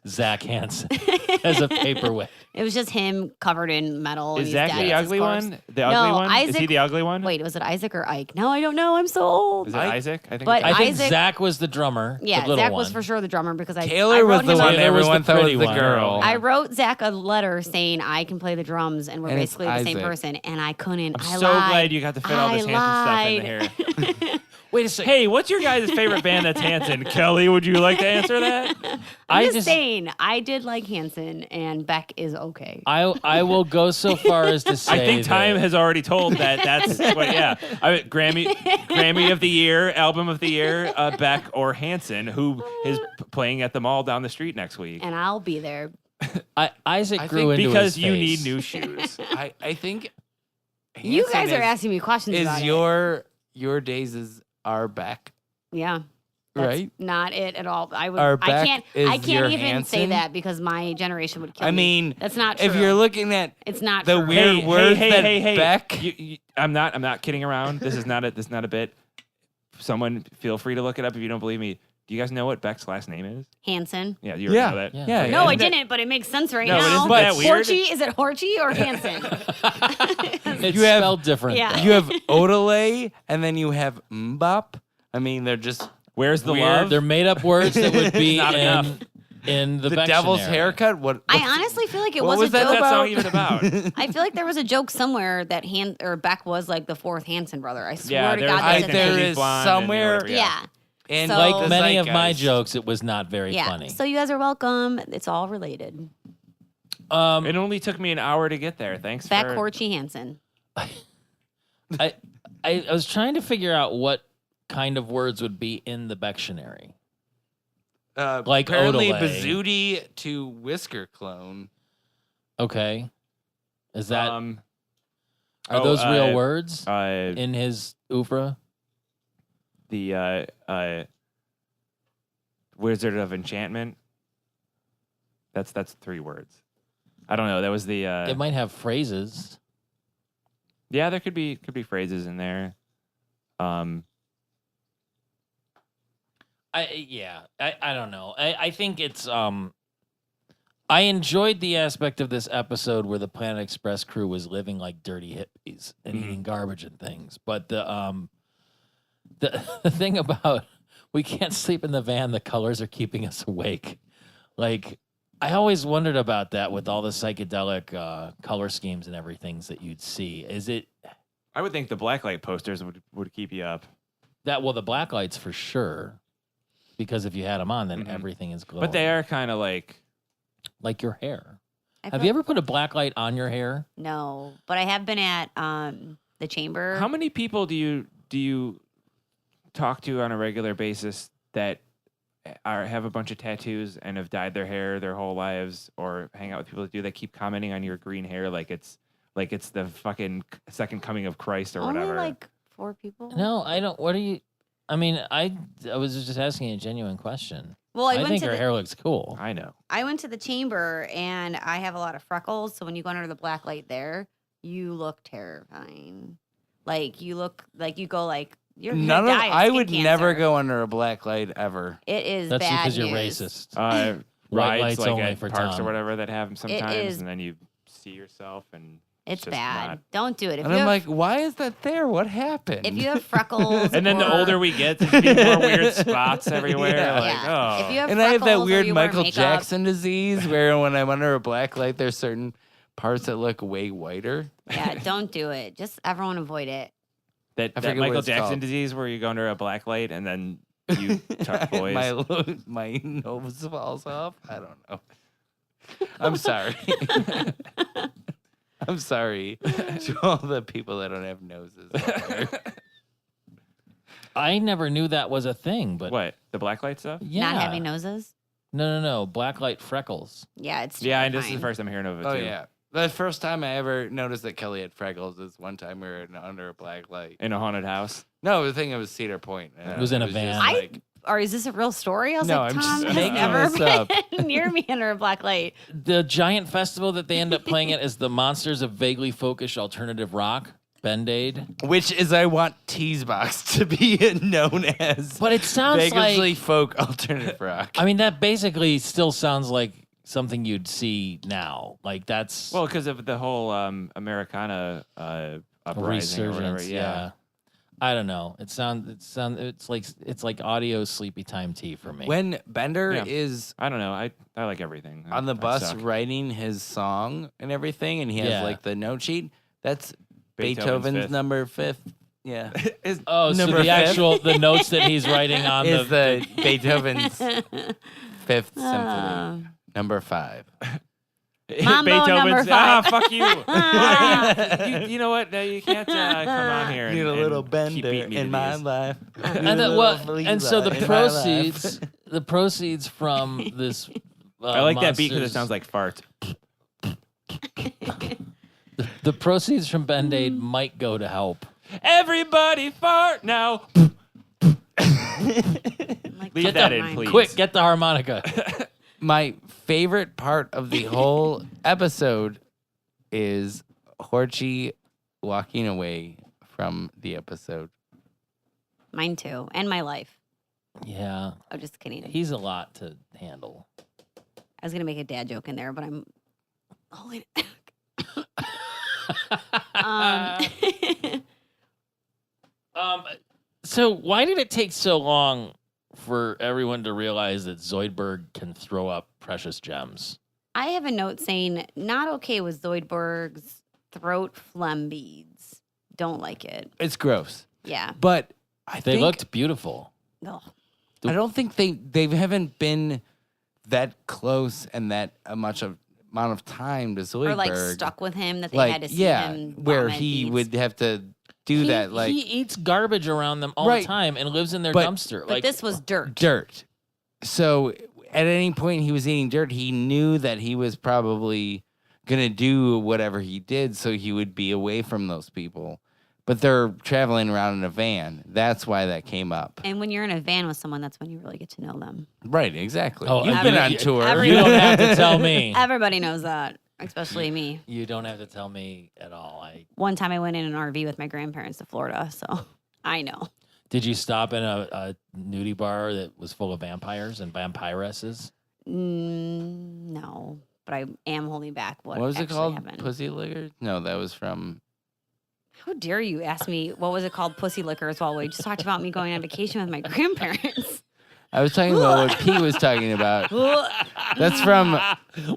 Zach Hansen as a paperweight? It was just him covered in metal. and Is he's Zach dead. the It's his ugly corpse. one? The ugly one? Is he Isaac- the ugly one? Wait, was it Isaac or Ike? No, I don't know. I'm so old. Is it Isaac? I think But it's I think Isaac- Zach was the drummer. Yeah, the little Zach one. was for sure the drummer because I Taylor was wrote the him one a- Taylor was everyone the thought was pretty the one. girl. I wrote Zach a letter saying I can play the drums and we're And it's basically the same Isaac. person, and I couldn't. I'm I so lied. glad you got to fit all this I Hanson stuff in here. Wait a second. Hey, what's your guys' favorite band that's Hanson? Kelly, would you like to answer that? I'm just saying, I did like Hanson, and Beck is okay. I will go so far as to say I think time that has already told that that's what, yeah. Grammy of the year, album of the year, Beck or Hanson, who is playing at the mall down the street next week. And I'll be there. Isaac I grew think into because his you face. need new shoes. I think You Hanson guys are asking me questions about is it. your days are back, Yeah. That's right? not it at all. I Our back can't is even your say Hanson? that because my generation would kill I me. mean, That's not true. if you're looking at it's not the true. weird words that Beck, I'm not kidding around. This is not a bit. Someone feel free to look it up if you don't believe me. Do you guys know what Beck's last name is? Hanson. Yeah, you already know that. Yeah. Yeah. No, I Isn't that- didn't, but it makes sense right No, but now. isn't that weird? Horchy? Is it Horchy or Hanson? It's You have- spelled different. Yeah. you have Odelay, and then you have Mbop. I mean, they're just Where's the Weird. love? They're made up words that would be Not enough. in the devil's Becktionary. haircut. What? I honestly feel like it what was a was that joke. What's that song even about? I feel like there was a joke somewhere that Beck was like the fourth Hanson brother. I swear Yeah, to there's God, like that's a a there thing. He's is blonde and somewhere- whatever, Yeah. And So- Like the many of my zeitgeist. jokes, it was not very Yeah. funny. So you guys are welcome. It's all related. It only took me an hour to get there. Thanks Beck, for Horchy, Hanson. I was trying to figure out what kind of words would be in the Becktionary. Like apparently Odelay. Bazooty to Whisker clone. Okay, is that um are oh, those real words uh in his oeuvre? the Wizard of Enchantment. That's 3 words. I don't know. That was the It might have phrases. yeah. There could be phrases in there. I don't know. I think it's I enjoyed the aspect of this episode where the Planet Express crew was living like dirty hippies and eating garbage and things. But the thing about we can't sleep in the van, the colors are keeping us awake. Like I always wondered about that with all the psychedelic color schemes and everything that you'd see. Is it I would think the blacklight posters would keep you up. that well the black lights for sure. Because if you had them on, then Mhm. everything is glowing. But they are kind of like like your hair. I Have feel- you ever put a black light on your hair? No, but I have been at the chamber. how many people do you talk to on a regular basis that have a bunch of tattoos and have dyed their hair their whole lives, or hang out with people that keep commenting on your green hair like it's the fucking second coming of Christ or Only whatever? like 4 people. No, I don't. What are you? I mean, I was just asking a genuine question. Well, I went think to her the, hair looks cool. I know. I went to the chamber and I have a lot of freckles. So when you go under the black light there, you look terrifying. Like you look like you go like you're gonna None of die of I skin would cancer. never go under a black light ever. It is That's bad because you're news. racist. Rides lights like only at for parks Tom. or whatever that have them sometimes, is- and then you see yourself and It's just bad. not- Don't do it. If And you I'm have, like, why is that there? What happened? if you have freckles, And then the or- older we get, there's gonna be more weird spots everywhere. Yeah. Like, Yeah. oh, If you have and I have that freckles or weird you wear Michael makeup- Jackson disease where when I'm under a black light, there's certain parts that look way whiter. Yeah, don't do it. Just everyone avoid it. that I forget what Michael it's Jackson called. disease where you go under a black light and then you touch boys. my nose falls off. I don't know. I'm sorry. I'm sorry to all the people that don't have noses out there. I never knew that was a thing, but What, the black light stuff? yeah. Not having noses. No. Black light freckles. Yeah, it's Yeah, and this is the terrifying. first I'm hearing of it Oh too. yeah. The first time I ever noticed that Kelly had freckles is one time we were under a black light. In a haunted house. No, the thing it was Cedar Point. and It was in a just van. like- Or is this a real story? I was No, like, I'm Tom just has making never this up. been near me under a black light. The giant festival that they end up playing at is the Monsters of Vaguely Folkish Alternative Rock, Band-Aid. which is I want Teasbox to be known as But it sounds vaguely like folk alternative rock. I mean that basically still sounds like something you'd see now. Like that's Well, because of the whole Americana a uprising or whatever. resurgence. Yeah. I don't know. It's like audio sleepy time tea for me. When Bender Yeah. is I don't know. I like everything. on the I bus suck. writing his song and everything, and he has Yeah. like the note sheet, that's Beethoven's Beethoven's Fifth. number 5th. Yeah. Is- oh, so number the fifth. actual the notes that he's writing on Is the Beethoven's Uh, 5th symphony. Number 5. Mambo number Beethoven's. 5. Fuck you. you know what? No, you can't come on here and, Need a and little keep Bender beating me to in my these. life. and so the proceeds from this I like that beat because it monsters. sounds like fart. The proceeds from Band-Aid might go to help. Everybody fart now. Like, Leave get that the in, rhyme. please. Quick, get the harmonica. My favorite part of the whole episode is Horchy walking away from the episode. Mine too, and my life. Yeah, I'm just kidding. he's a lot to handle. I was gonna make a dad joke in there, but I'm holding it. So why did it take so long for everyone to realize that Zoidberg can throw up precious gems? I have a note saying not okay with Zoidberg's throat phlegm beads. Don't like it. It's gross, Yeah. but I They think looked beautiful. Ugh. I don't think they haven't been that close and that amount of time to Zoidberg. Or like stuck with him that they had to see him. where vomit he beads. would have to do that, like he eats garbage around them all Right. the time and lives in their But- dumpster. But this was dirt. dirt. So at any point he was eating dirt, he knew that he was probably gonna do whatever he did, so he would be away from those people. But they're traveling around in a van. That's why that came up. And when you're in a van with someone, that's when you really get to know them. Right, exactly. Oh, You've been you- on you- tour. You don't have to tell me. Everybody knows that, especially me. You don't have to tell me at all. One time I went in an RV with my grandparents to Florida, so I know. Did you stop in a nudie bar that was full of vampires and vampiresses? No, but I am holding back what What was it actually called? happened. Pussy Liquor? No, that was from How dare you ask me what was it called? Pussy liquors while we just talked about me going on vacation with my grandparents. I was talking about what P was talking about. That's from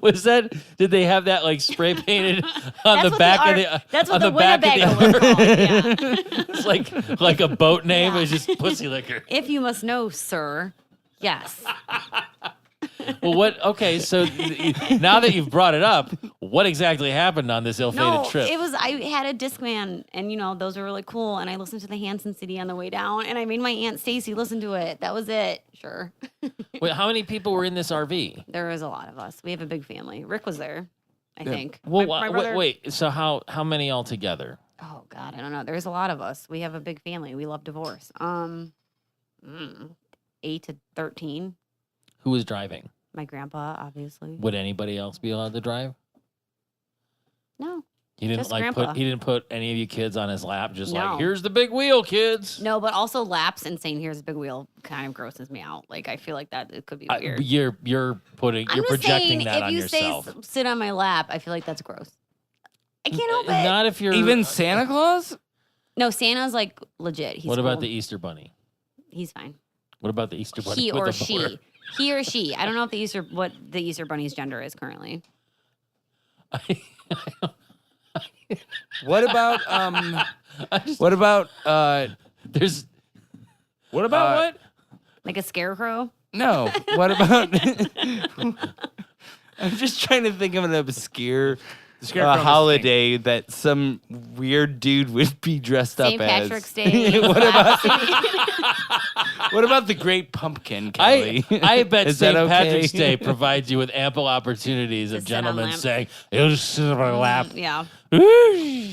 Was that? Did they have that like spray painted on the That's what back the of the? That's on what the back Winnebago of the, was called. Yeah. It's like a boat name. Yeah. It's just pussy liquor. If you must know, sir. Yes. Well, what? Okay, so now that you've brought it up, what exactly happened on this ill-fated No, trip? it was I had a Discman, and those were really cool. And I listened to the Hanson CD on the way down, and I made my Aunt Stacy listen to it. That was it. Sure. Wait, how many people were in this RV? There was a lot of us. We have a big family. Rick was there, I think. Well, My brother- wait. So how many altogether? Oh God, I don't know. There's a lot of us. We have a big family. We love divorce. 8 to 13. Who was driving? My grandpa, obviously. Would anybody else be allowed to drive? No. He didn't Just Grandpa. He didn't put any of you kids on his lap. Just No. like, here's the big wheel, kids. No, but also laps and saying here's a big wheel kind of grosses me out. Like I feel like that it could be weird. You're I'm just projecting saying, that if on you yourself. say sit on my lap, I feel like that's gross. I can't help it. Not if you're even Santa Claus? No, Santa's like legit. He's What about cool. the Easter Bunny? He's fine. What about the Easter Bunny? He with or the she. board? He or she. I don't know if what the Easter Bunny's gender is currently. What about what about There's What about what? Like a scarecrow. no, what about I'm just trying to think of an obscure Scarecrow was holiday that some weird dude would be dressed St. up Patrick's as. Day. What about the Great Pumpkin, Kelly? I bet Is St. that okay? Patrick's Day provides you with ample opportunities of To sit on gentlemen lamp. saying, "You'll just sit on my lap." Yeah. I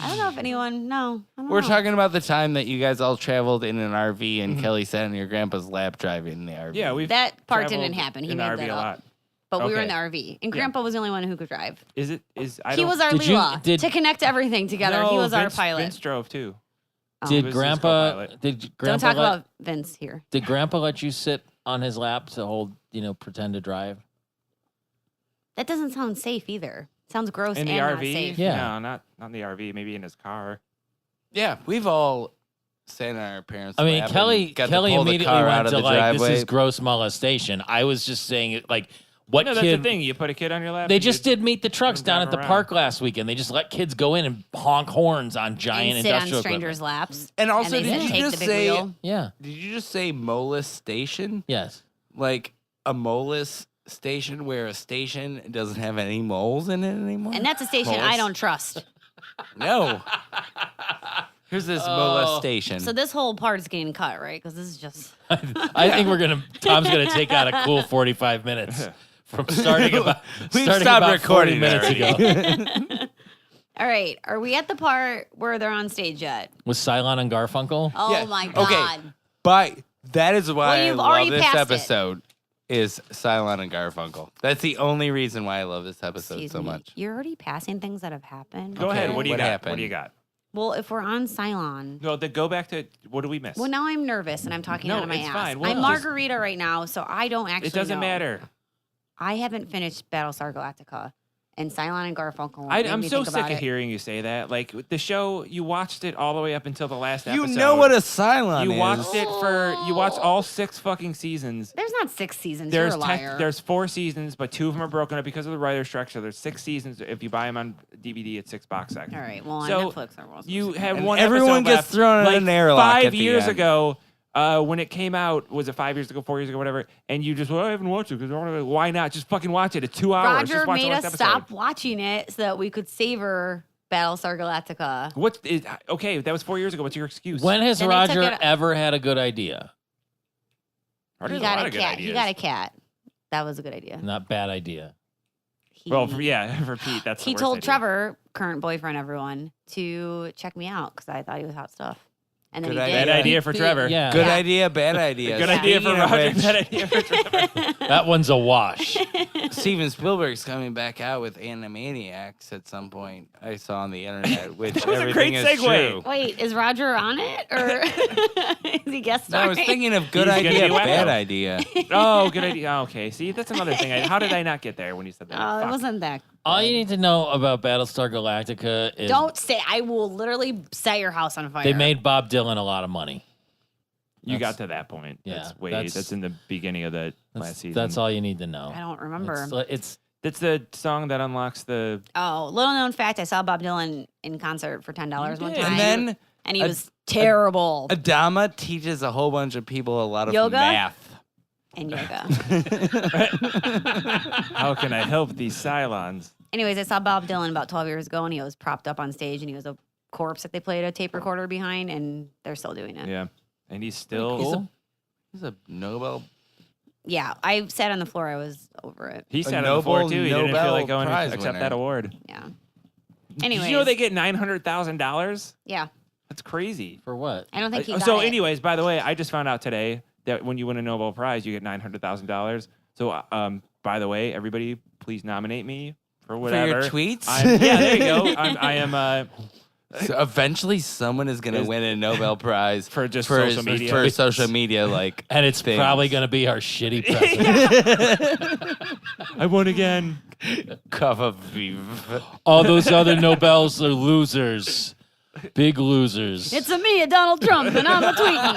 don't know if anyone. No. I don't We're know. talking about the time that you guys all traveled in an RV and Kelly sat on your grandpa's lap driving in the RV. Yeah, we've That part traveled didn't happen. He in made the RV that a up. lot. But we were in Okay. the RV, and Grandpa was the only one who could drive. Is I He don't- was our Did you- Leela did- to connect everything together. No, he was our Vince- pilot. Vince drove too. Oh. Did Vince is Grandpa? co-pilot. Did Don't Grandpa talk let, about Vince here. Did Grandpa let you sit on his lap to hold, pretend to drive? That doesn't sound safe either. Sounds gross In and the not RV? safe. Yeah. No, not in the RV. Maybe in his car. Yeah, we've all sat on our parents' I mean, lap Kelly and got to Kelly pull the immediately car out went of to the like, driveway. this is gross molestation. I was just saying, like, what No, that's kid? the thing. You put a kid on your lap. They and just you- did meet the trucks them down drive at the around. park last weekend. They just let kids go in and honk horns on giant And sit on industrial strangers' equipment. laps. And also, they did said, you take just the big say- wheel. Yeah. Did you just say molestation? Yes. Like a molest station where a station doesn't have any moles in it anymore? And that's a station I Molest- don't trust. No. Here's this molestation. So this whole part is getting cut, right? Because this is just. I think Tom's gonna take out a cool 45 minutes from starting about We've starting stopped about 40 recording minutes already. ago. All right. Are we at the part where they're on stage yet? With Cylon and Garfunkel? Oh Yeah, my okay. God. But that is why Well, I you've love already this passed it. episode. Is Cylon and Garfunkel. That's the only reason why I love this episode Excuse so me. much. You're already passing things that have happened. Go Okay, ahead. What do you what got? happened? What do you got? Well, if we're on Cylon. No, then go back to what do we miss? Well, now I'm nervous and I'm talking No, out of my it's ass. fine. Well, I'm just- Margarita right now, so I don't actually it doesn't know. matter. I haven't finished Battlestar Galactica, and Cylon and Garfunkel. I'm me so think sick about of it. hearing you say that. Like the show, you watched it all the way up until the last episode. You know what a Cylon You is. watched it you watched all 6 fucking seasons. There's not 6 seasons. You're a liar. There's 4 seasons, but 2 of them are broken up because of the writer's strike. So there's 6 seasons. If you buy them on DVD, it's 6 box sets. All right. Well, on So, Netflix, there was. You have And one. everyone episode gets left. thrown in like an airlock 5 at the years end. ago. When it came out, was it 5 years ago, 4 years ago, whatever? And you just, well, I haven't watched it because why not? Just fucking watch it. It's 2 hours. Roger just watch made the us last stop episode. watching it so that we could savor Battlestar Galactica. What is okay? That was 4 years ago. What's your excuse? When has Then they took Roger it- ever had a good idea? Roger's He got lot a of good cat. He ideas. got a cat. That was a good idea. Not bad idea. Well, for Pete, that's the He worst told idea. Trevor, current boyfriend, everyone, to check me out because I thought he was hot stuff. And then Good he idea. did. Bad idea for Trevor. Yeah. Good Yeah. idea, bad idea. Good idea for Speaking of Roger. which, Bad idea for Trevor. That one's a wash. Steven Spielberg's coming back out with Animaniacs at some point. I saw on the internet, which That was a everything great is segue. true. Wait, is Roger on it or is he guest No, I starring? was thinking of good He's gonna idea, be wacko. bad idea. Oh, good idea. Oh, okay. See, that's another thing. How did I not get there when you said that? Oh, it Fuck. wasn't that. All you need to know about Battlestar Galactica is Don't say. I will literally set your house on fire. they made Bob Dylan a lot of money. You That's- got to that point. Yeah, That's in the beginning of the last season. That's all you need to know. I don't remember. It's That's the song that unlocks the. Oh, little known fact: I saw Bob Dylan in concert for $10 one did. time, And then and he a- was terrible. Adama teaches a whole bunch of people a lot of Yoga? math. and yoga. How can I help these Cylons? Anyways, I saw Bob Dylan about 12 years ago, and he was propped up on stage, and he was a corpse that they played a tape recorder behind, and they're still doing it. Yeah, and he's still. cool. He's a Nobel. Yeah, I sat on the floor. I was over it. He A sat on the floor Nobel- too. He didn't feel Nobel like going to Prize accept winner. that award. Yeah. Did Anyways, you know they get $900,000? yeah. That's crazy. for what? I don't think he got So, it. anyways, by the way, I just found out today that when you win a Nobel Prize, you get $900,000. So, by the way, everybody, please nominate me for whatever. For your tweets? Yeah, there you go. I am. So eventually, someone is going to Is- win a Nobel Prize For just social media. For social media, like And it's things. probably going to be our shitty president. I won again. cover vive. All those other Nobels are losers. Big losers. It's a me, a Donald Trump, and I'm a tweeting.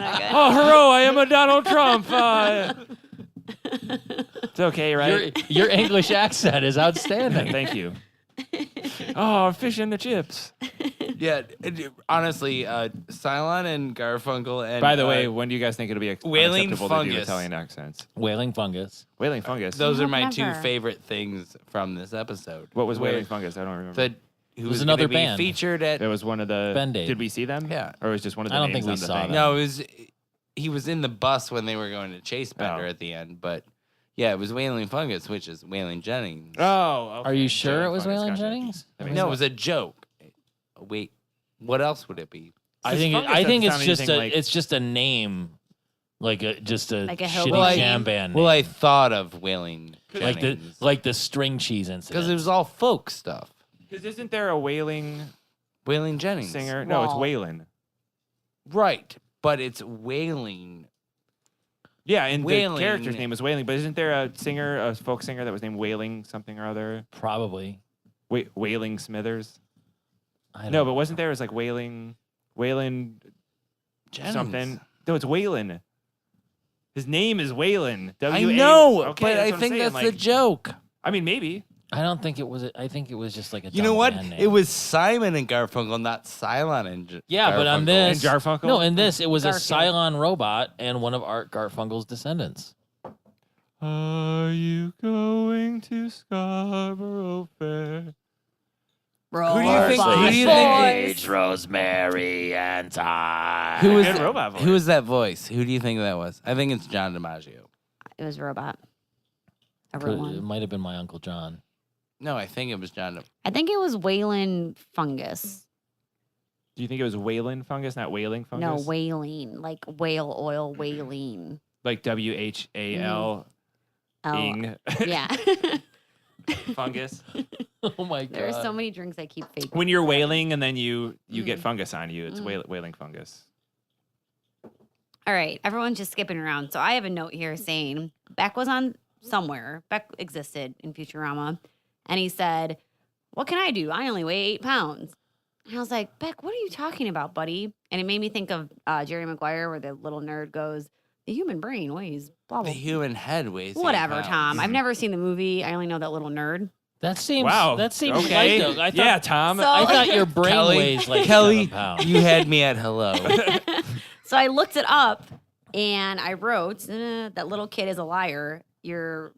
Not good. Oh, hurrah! I am a Donald Trump. It's okay, right? your English accent is outstanding. Thank you. Oh, fish in the chips. Yeah, honestly, Cylon and Garfunkel and By the way, when do you guys think it'll be Wailing unacceptable to do fungus. Italian accents? Whaling fungus. Wailing fungus. those are my Never. two favorite things from this episode. What was Where Wailing fungus? I don't remember. The who was was another another be band. featured at? It was one of the. Band-Aid. Did we see them? Yeah. Or it was just one of the I don't names think we on the saw thing? them. No, it was. He was in the bus when they were going to Chase Bender Oh. at the end, but yeah, it was Wailing Fungus, which is Wailing Jennings. Oh. Are you sure it was Wailing Waylon fungus, gotcha. Jennings? That makes No, it sense. was a joke. Wait, what else would it be? I Because think fungus I think doesn't it's sound just anything a like- it's just a name, like a Like a shitty hillbilly jam name? band. Well, name. I thought of Wailing like Jennings the string cheese incident. because it was all folk stuff. Because isn't there a wailing Wailing Jennings singer? No, it's Well- Waylon. right? But it's Wailing. Yeah, and Wailing. the character's name is Wailing. But isn't there a singer, a folk singer that was named Wailing something or other? Probably. Wailing Smithers? I don't No, but wasn't there? It was like Wailing Jennings. something. No, it's Waylon. His name is Waylon. I W-A- know, Okay, but that's I what I'm think saying, that's like, the joke. I mean, maybe. I don't think it was. I think it was just like a. You know dumb what? band name. It was Simon and Garfunkel, not Cylon and Yeah, but on Garfunkel. this, And Garfunkel? No, in this, it was a Garfield. Cylon robot and one of Art Garfunkel's descendants. Are you going to Scarborough Fair? Who do you think? Who do you think? Rosemary, and Thyme. Who was Good robot voice. Who was that voice? Who do you think that was? I think it's John DiMaggio. It was a robot. Ever It won. might have been my Uncle John. No, I think it was John. I think it was Whalen fungus. Do you think it was whaling fungus, not whaling fungus? No, whaling, like whale oil, whaling. Like WHAL ing Yeah. fungus. Oh my god. There are so many drinks I keep faking. When you're whaling and then you get Mm. fungus on you, it's whaling fungus. All right, everyone's just skipping around. So I have a note here saying Beck was on somewhere. Beck existed in Futurama, and he said, "What can I do? I only weigh 8 pounds." And I was like, "Beck, what are you talking about, buddy?" And it made me think of Jerry Maguire, where the little nerd goes, "The human brain weighs blah The blah." human head weighs 8 Whatever, pounds. Tom. I've never seen the movie. I only know that little nerd. That seems Wow. That seems okay. light though. I thought, Yeah, Tom. So- I thought your brain Kelly, weighs like Kelly, 7 pounds. you had me at hello. So I looked it up, and I wrote, "That little kid is a liar. Your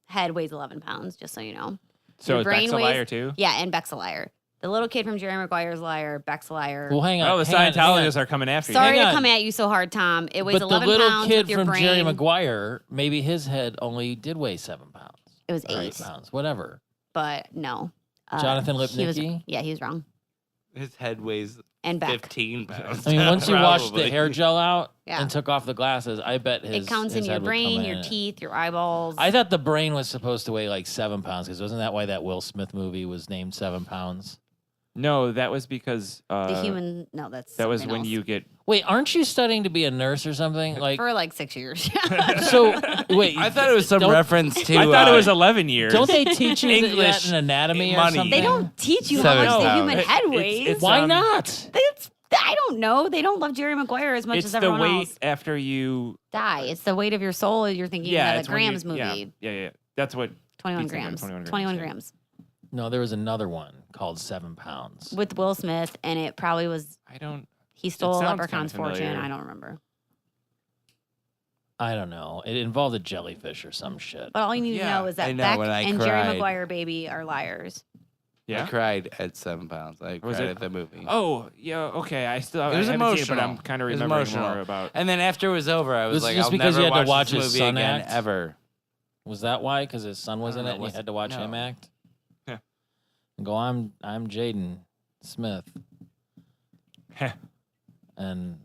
head weighs 11 pounds, just so you know." So Your is brain Beck's a weighs- liar too? Yeah, and Beck's a liar. The little kid from Jerry Maguire's a liar. Beck's a liar. Well, hang on. Oh, the hang on, hang on. Scientologists are coming after Sorry you. hang to on. come at you so hard, Tom. It weighs But 11 the little pounds kid with your from brain. Jerry Maguire, maybe his head only did weigh 7 pounds. It was Or 8, pounds, whatever. but no. Jonathan he was- Lipnicki? Yeah, he was wrong. His head weighs And Beck. 15 pounds. I mean, once you washed the Probably. hair gel out Yeah. and took off the glasses, I bet his It counts in his your head would brain, come your in. teeth, your eyeballs. I thought the brain was supposed to weigh like 7 pounds because wasn't that why that Will Smith movie was named 7 pounds? No, that was because the human. No, that's that was something when else. you get Wait, aren't you studying to be a nurse or something? Like, for like 6 years. so wait, I thought it was some don't- reference to. I thought it was 11 years. Don't they teach you English that in anatomy or money. something? They don't teach you how 7 much the pounds. human head weighs. it's- Why um, not? I don't know. They don't love Jerry Maguire as much It's as the everyone weight else. after you. Die. It's the weight of your soul. You're thinking Yeah, about it's a when you- grams movie. Yeah. That's what. 21 Pizza grams. Hut, 21 21 grams, grams. No, there was another one called 7 pounds. With Will Smith, and it probably was, I don't. he stole a sounds leprechaun's kinda fortune. familiar. I don't remember. I don't know. It involved a jellyfish or some shit. But all you need to Yeah, know is I that know, Beck when I and Jerry cried. Maguire baby are liars. Yeah. I cried at 7 pounds. I Was cried it- at the movie. Oh, yeah. Okay. I still. It was I haven't seen it, but I'm emotional. kind of It was remembering emotional. more about. And then after it was over, I was Was it like, just I'll because never you had to watch this his movie son again act? ever. Was that why? Because his son was I in don't it know, and you had to watch him no. act? Yeah. And go, I'm Jaden Smith. And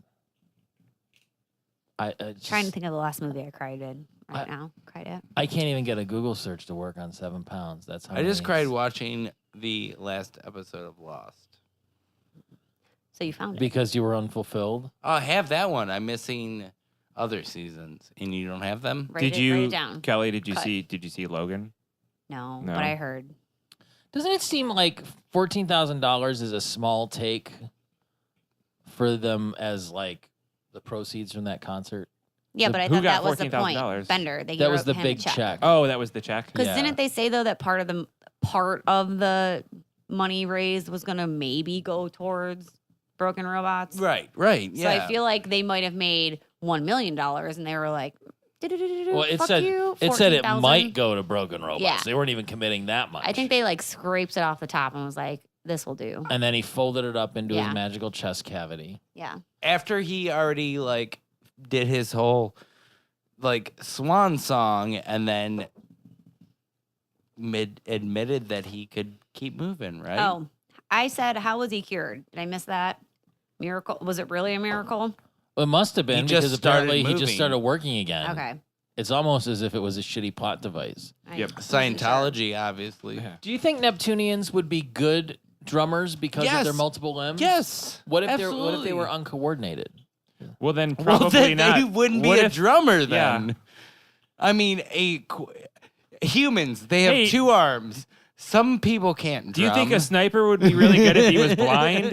I just, Trying to think of the last movie I cried in right I- now. Cried at. I can't even get a Google search to work on 7 pounds. That's how I just many- cried watching the last episode of Lost. So you found it. because you were unfulfilled. Oh, I have that one. I'm missing other seasons, and you don't have them? Write Did it, you, write it down? Kelly? Did you Cut. see? Did you see Logan? No, No. but I heard. Doesn't it seem like $14,000 is a small take for them as like the proceeds from that concert? Yeah, The- but I who thought got that was the point. $14,000? Bender. They That was wrote the him a big check. check. Oh, that was the check. Because Yeah. didn't they say though that part of the money raised was gonna maybe go towards broken robots? Right. So I feel like they might have made $1 million, and they were like, Well, it fuck said you, it said it 14,000. might go to broken robots. Yeah. They weren't even committing that much. I think they like scraped it off the top and was like, "This will do." And then he folded it up into Yeah. his magical chest cavity. Yeah, after he already like did his whole like swan song and then admitted that he could keep moving, right? Oh, I said, how was he cured? Did I miss that? Miracle? Was it really a miracle? It must have been He just because started apparently he just moving. started working again. Okay. It's almost as if it was a shitty plot device. I Yep. wasn't sure. Scientology, obviously. Yeah. Do you think Neptunians would be good drummers because of Yes. their multiple limbs? Yes. What if absolutely. they were uncoordinated? Well, then Well, probably then not. they wouldn't be What a if- drummer Yeah. then. I mean, humans, they have Hey. 2 arms. Some people can't Do you think a drum. sniper would be really good if he was blind?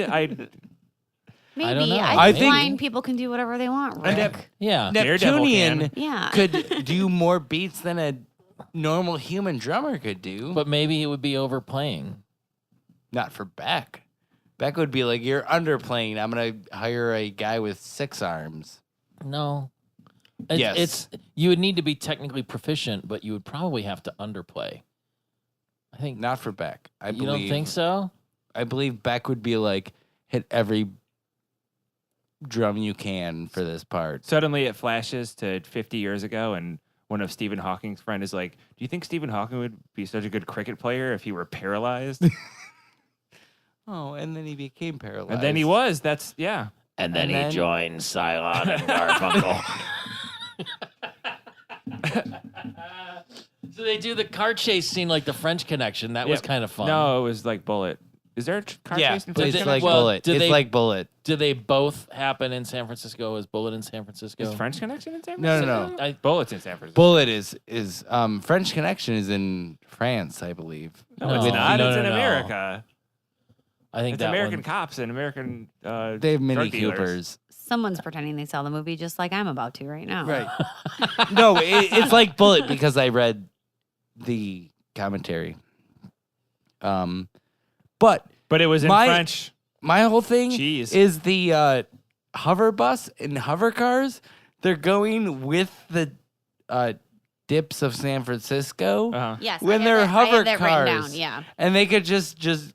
Maybe. don't know. I I think think- blind people can do whatever they want, Rick. Yeah. Daredevil Neptunian Yeah. could do more beats than a normal human drummer could do? But maybe it would be overplaying. Not for Beck. Beck would be like, you're underplaying. I'm going to hire a guy with 6 arms. No. Yes. It's you would need to be technically proficient, but you would probably have to underplay. I think Not for Beck. I you believe. don't think so? I believe Beck would be like, hit every drum you can for this part. Suddenly it flashes to 50 years ago, and one of Stephen Hawking's friend is like, do you think Stephen Hawking would be such a good cricket player if he were paralyzed? Oh, and then he became paralyzed. And then he was. That's yeah. And then And he then- joined Cylon and Garfunkel. So they do the car chase scene like the French Connection. That was Yep. kind of fun. No, it was like Bullet. Is there a car Yeah, chase in it's French it- like Connection? well, Bullet. do It's they- like Bullet. Do they both happen in San Francisco? Is Bullet in San Francisco? Is French Connection in San No, Francisco? no, I, Bullet's in San Francisco. Bullet is French Connection is in France, I believe. No, it's No, not. no, It's no, in no. America. I think It's that American one, cops and American They have Mini drug dealers. Coopers. Someone's pretending they saw the movie just like I'm about to right now. Right. No, it's like Bullet because I read the commentary. But But it was in My- French. my whole thing Jeez. is the hover bus and hover cars. They're going with the dips of San Francisco, Uh-huh. Yes. When I have they're that, I hover have that written down. cars. Yeah. and they could just Just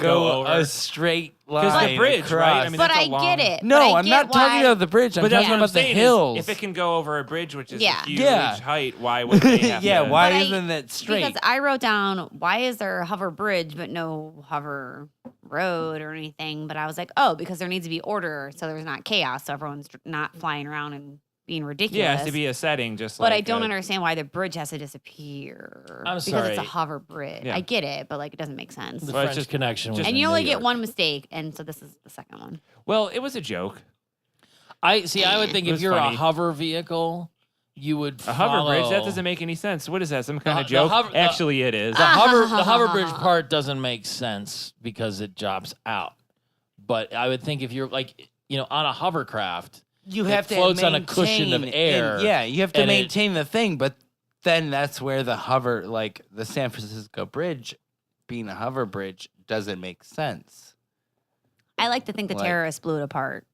go over. a straight line Because the bridge, across. right? I mean, But that's I a long- get it. No, but I I'm get not talking why- about the bridge. I'm But that's talking what I'm about the saying is, hills. if it can go over a bridge, which is Yeah. a huge Yeah. height, why would they have yeah, to? why But I- isn't that straight? Because I wrote down, why is there a hover bridge but no hover road or anything? But I was like, oh, because there needs to be order so there's not chaos, so everyone's not flying around and being ridiculous. Yeah, it has to be a setting just But like I don't a- understand why the bridge has to disappear. I'm Because sorry. it's a hover bridge. Yeah. I get it, but like it doesn't make sense. the Well, it's French just- Connection was just- And in you only New get York. one mistake, and so this is the second one. Well, it was a joke. I would think It if was you're funny. a hover vehicle, you would A hover bridge? That follow- doesn't make any sense. What is that? Some kind The- of the joke? hover- the- Actually, it is. The hover bridge part doesn't make sense because it drops out. But I would think if you're like, on a hovercraft, you it have to floats on a cushion of maintain- air, and- yeah, you have to and it- maintain the thing, but then that's where the hover, like the San Francisco Bridge, being a hover bridge, doesn't make sense. I like to think the Like- terrorists blew it apart,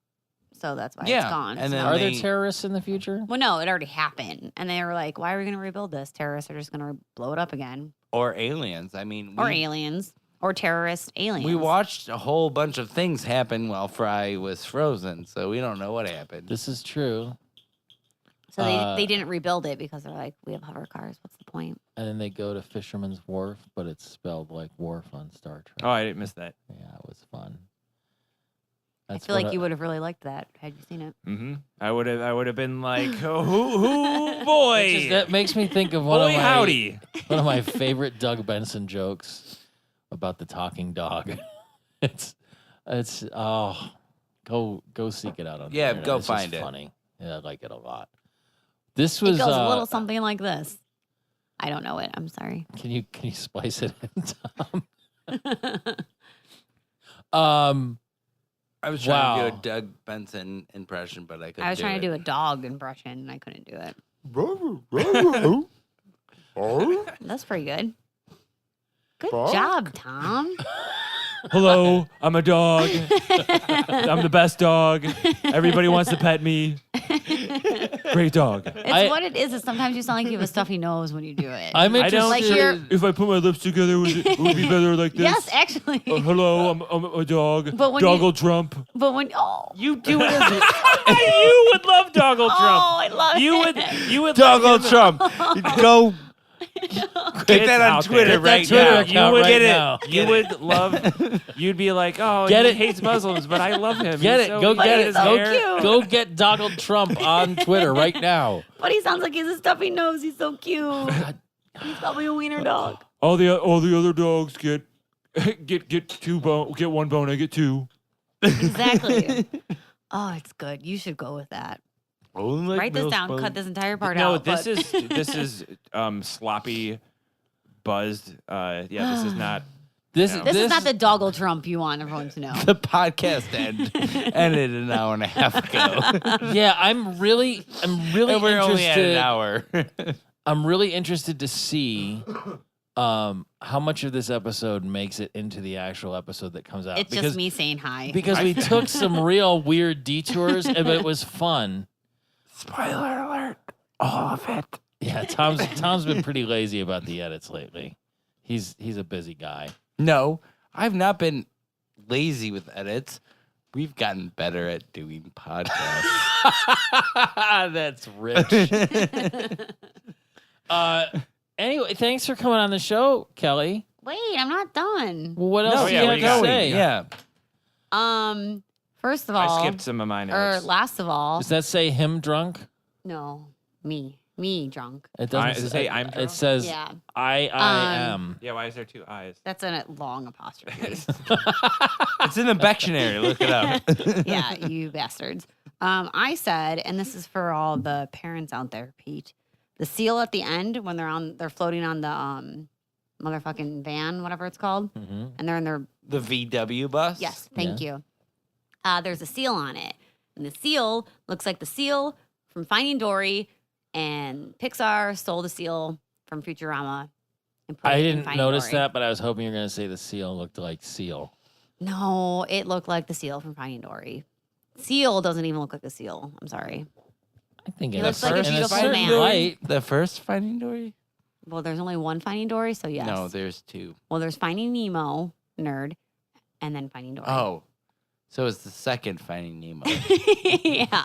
so that's why Yeah, it's gone. and So- then are there they- terrorists in the future? well, no, it already happened, and they were like, "Why are we going to rebuild this? Terrorists are just going to blow it up again, Or aliens. I mean, or aliens, or terrorist aliens." we watched a whole bunch of things happen while Fry was frozen, so we don't know what happened. This is true. so uh, they didn't rebuild it because they're like, "We have hover cars. What's the point?" And then they go to Fisherman's Wharf, but it's spelled like Wharf on Star Trek. Oh, I didn't miss that. Yeah, it was fun. I That's feel what like you would have really liked that had you seen it. Mm-hmm. I would have been like, oh, who, boy, It just- that makes me think of one boy, of my howdy. one of my favorite Doug Benson jokes about the talking dog. it's oh, go seek it out on the Yeah, internet. go It's just find it. Funny, yeah, I like it a lot. This was It goes a little something like this. I don't know it. I'm sorry. Can you splice it in, Tom? I was trying to do Wow. a Doug Benson impression, but I couldn't. I was trying to do a dog impression, and I couldn't do it. it. That's pretty good. Good job, Tom. Hello, I'm a dog. I'm the best dog. Everybody wants to pet me. Great dog. It's what it is. Is sometimes you sound like you have a stuffy nose when you do it. I'm I don't- interested. Like you're- If I put my lips together, it would be better like this. yes, actually. Hello, I'm a dog. But when you- Donald Trump. But when You do it as You would love Donald oh, Trump. I love You it. would. You would. Donald love him. Trump. Go get that on out Twitter there. Get that right Twitter now. account You would right get it. now. You would love. You'd be like, oh, Get he it. hates Muslims, but I love him. Get He's it. so- Go he get cut it. his Go, hair. cute. go get Donald Trump on Twitter right now. But he sounds like he has a stuffy nose. He's so cute. He's probably a wiener dog. All the other dogs get get one bone. I get two. Exactly. Oh, it's good. You should go with that. Write this down. Cut this entire part No, out. this but- is sloppy, buzzed. Yeah, this is not. This This is not the doggle Trump you want everyone to know. The podcast ended an hour and a half ago. Yeah, I'm really And we're only at an interested. hour. I'm really interested to see how much of this episode makes it into the actual episode that comes out. It's just me saying hi. Because we took some real weird detours, but it was fun. Spoiler alert. All of it. Yeah, Tom's been pretty lazy about the edits lately. He's a busy guy. No, I've not been lazy with edits. We've gotten better at doing podcasts. That's rich. Anyway, thanks for coming on the show, Kelly. Wait, I'm not done. Well, what else No, do yeah, you what have do you to got? say? Yeah. First of all, I skipped some of my or notes. last of all, Does that say him drunk? no, me drunk. It Does it say I'm It drunk? says Yeah, I am. Yeah, why is there 2 eyes? that's a long apostrophe. It's in the Becktionary. Look it up. Yeah, you bastards. I said, and this is for all the parents out there, Pete. The seal at the end when they're floating on the motherfucking van, whatever it's called, Mm-hmm. and they're in their The VW bus. yes, thank you. There's a seal on it, and the seal looks like the seal from Finding Dory, and Pixar stole the seal from Futurama and put I it in didn't Finding notice Dory. that, but I was hoping you were going to say the seal looked like seal. No, it looked like the seal from Finding Dory. Seal doesn't even look like a seal. I'm sorry. I think He in a looks like a certain beautiful man. light. The first Finding Dory? Well, there's only one Finding Dory, so yes. No, there's 2. Well, there's Finding Nemo, nerd, and then Finding Dory. Oh. So it's the second Finding Nemo. yeah.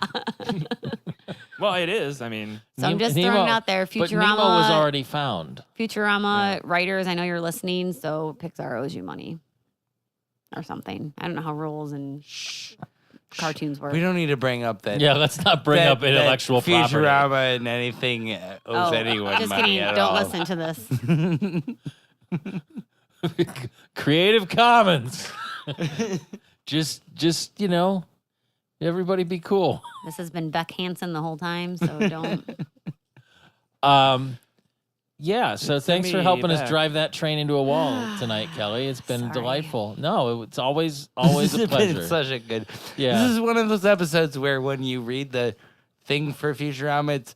Well, it is. I mean, So I'm just Nemo- throwing it out there. But Futurama, Nemo was already found. Futurama writers, I know you're listening, so Pixar owes you money or something. I don't know how rules and cartoons work. We don't need to bring up that. Yeah, let's not bring that- up intellectual that property. Futurama and anything owes anyone just money kidding. at Don't all. listen to this. Creative Commons. just everybody be cool. This has been Beck Hansen the whole time, so don't. Yeah, so Send thanks for me helping us back. drive that train into a wall tonight, Kelly. It's been Sorry. delightful. No, it's always This a has been pleasure. such a good. Yeah. This is one of those episodes where when you read the thing for Futurama, it's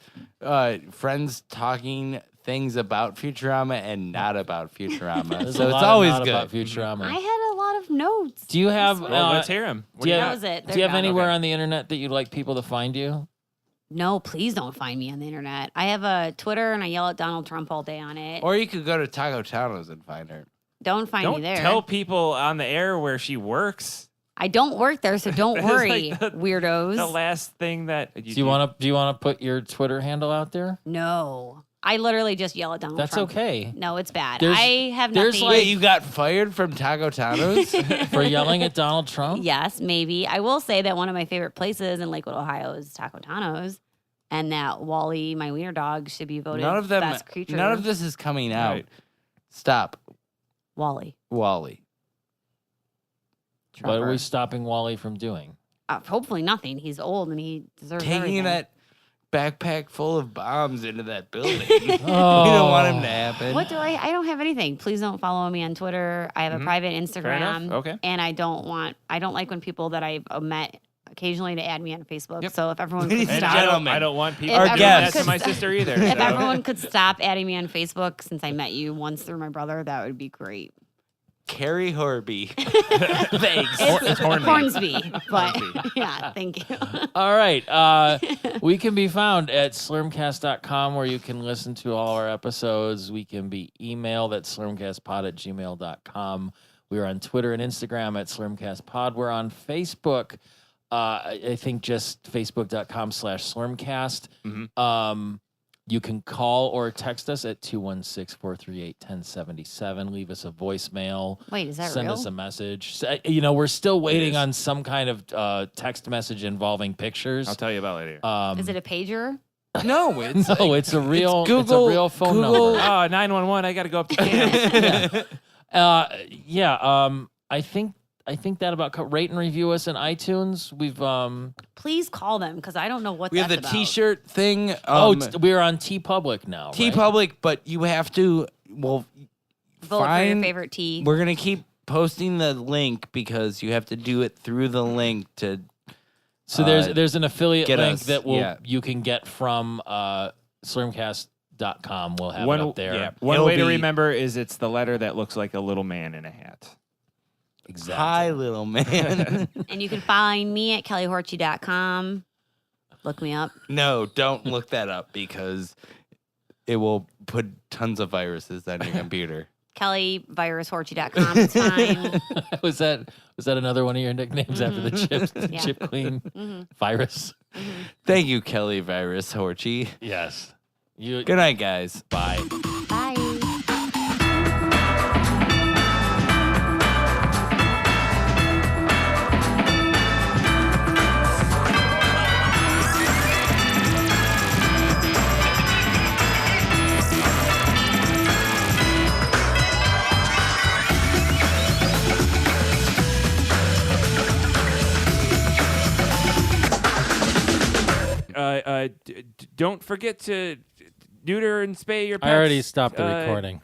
friends talking things about Futurama and not about Futurama. There's so a it's lot always not good. about Futurama. I had a lot of notes. Do you have? well, let's hear him. What do you do you have- That was it. Do They're you have gone. anywhere Okay. on the internet that you'd like people to find you? No, please don't find me on the internet. I have a Twitter and I yell at Donald Trump all day on it. Or you could go to Taco Tano's and find her. Don't find Don't me there. tell people on the air where she works. I don't work there, so don't It's worry, like the No. I literally just yell at Donald That's Trump. okay. No, it's bad. There's- I have there's nothing. Wait, you got fired from Taco Tano's? For yelling at Donald Trump? Yes, maybe. I will say that one of my favorite places in Lakewood, Ohio is Taco Tano's, and that Wally, my wiener dog, should be voted None of them. best creature. None of this is coming out. Right. Stop, Wally. Wally. What are Trevor. we stopping Wally from doing? Hopefully nothing. He's old and he deserves Taking everything. that backpack full of bombs into that building. We don't want him to happen. What do I don't have anything. Please don't follow me on Twitter. I have a private Mm-hmm. Fair enough. Instagram. Okay. And I don't like when people that I've met occasionally to add me on Facebook. Yep. So if everyone Ladies could and And stop. gentlemen, I don't want people If doing everyone that to could my st- sister either. If so. everyone could stop adding me on Facebook since I met you once through my brother, that would be great. Carrie Horby. Thanks. It's Hornby. Hornsby. But yeah, thank you. All right. We can be found at slurmcast.com where you can listen to all our episodes. We can be emailed at slurmcastpod@gmail.com. We're on Twitter and Instagram at slurmcastpod. We're on Facebook. I think just facebook.com/slurmcast. You can call or text us at 216-438-1077. Leave us a voicemail. Wait, is that Send real? us a message. We're still waiting is. on some kind of text message involving pictures. I'll tell you about it later. Is it a pager? No, it's No, it's a real. Google- it's a real phone Google- number. Oh, 911, I got to go up to camp. I think that about rate and review us in iTunes. We've Please call them because I don't know what we have that's the about. T-shirt thing. we're on TeePublic now. T right? Public, but you have to. Well, Vote for your find- favorite tea. We're gonna keep posting the link because you have to do it through the link to. So there's an affiliate get link us, that yeah. you can get from slurmcast.com. We'll have it up there. Yeah, one It'll way to be- remember is it's the letter that looks like a little man in a hat. Exactly. Hi, little man. And you can find me at kellyhorchy.com. Look me up. No, don't look that up because it will put tons of viruses on your computer. kellyvirushorchy.com. It's fine. was that another one of your nicknames after the chip Yeah. chip clean virus? Thank you, Kelly Virus Horchy. Yes. You Good night, guys. bye. Bye. Don't forget to neuter and spay your pets. I already stopped the recording.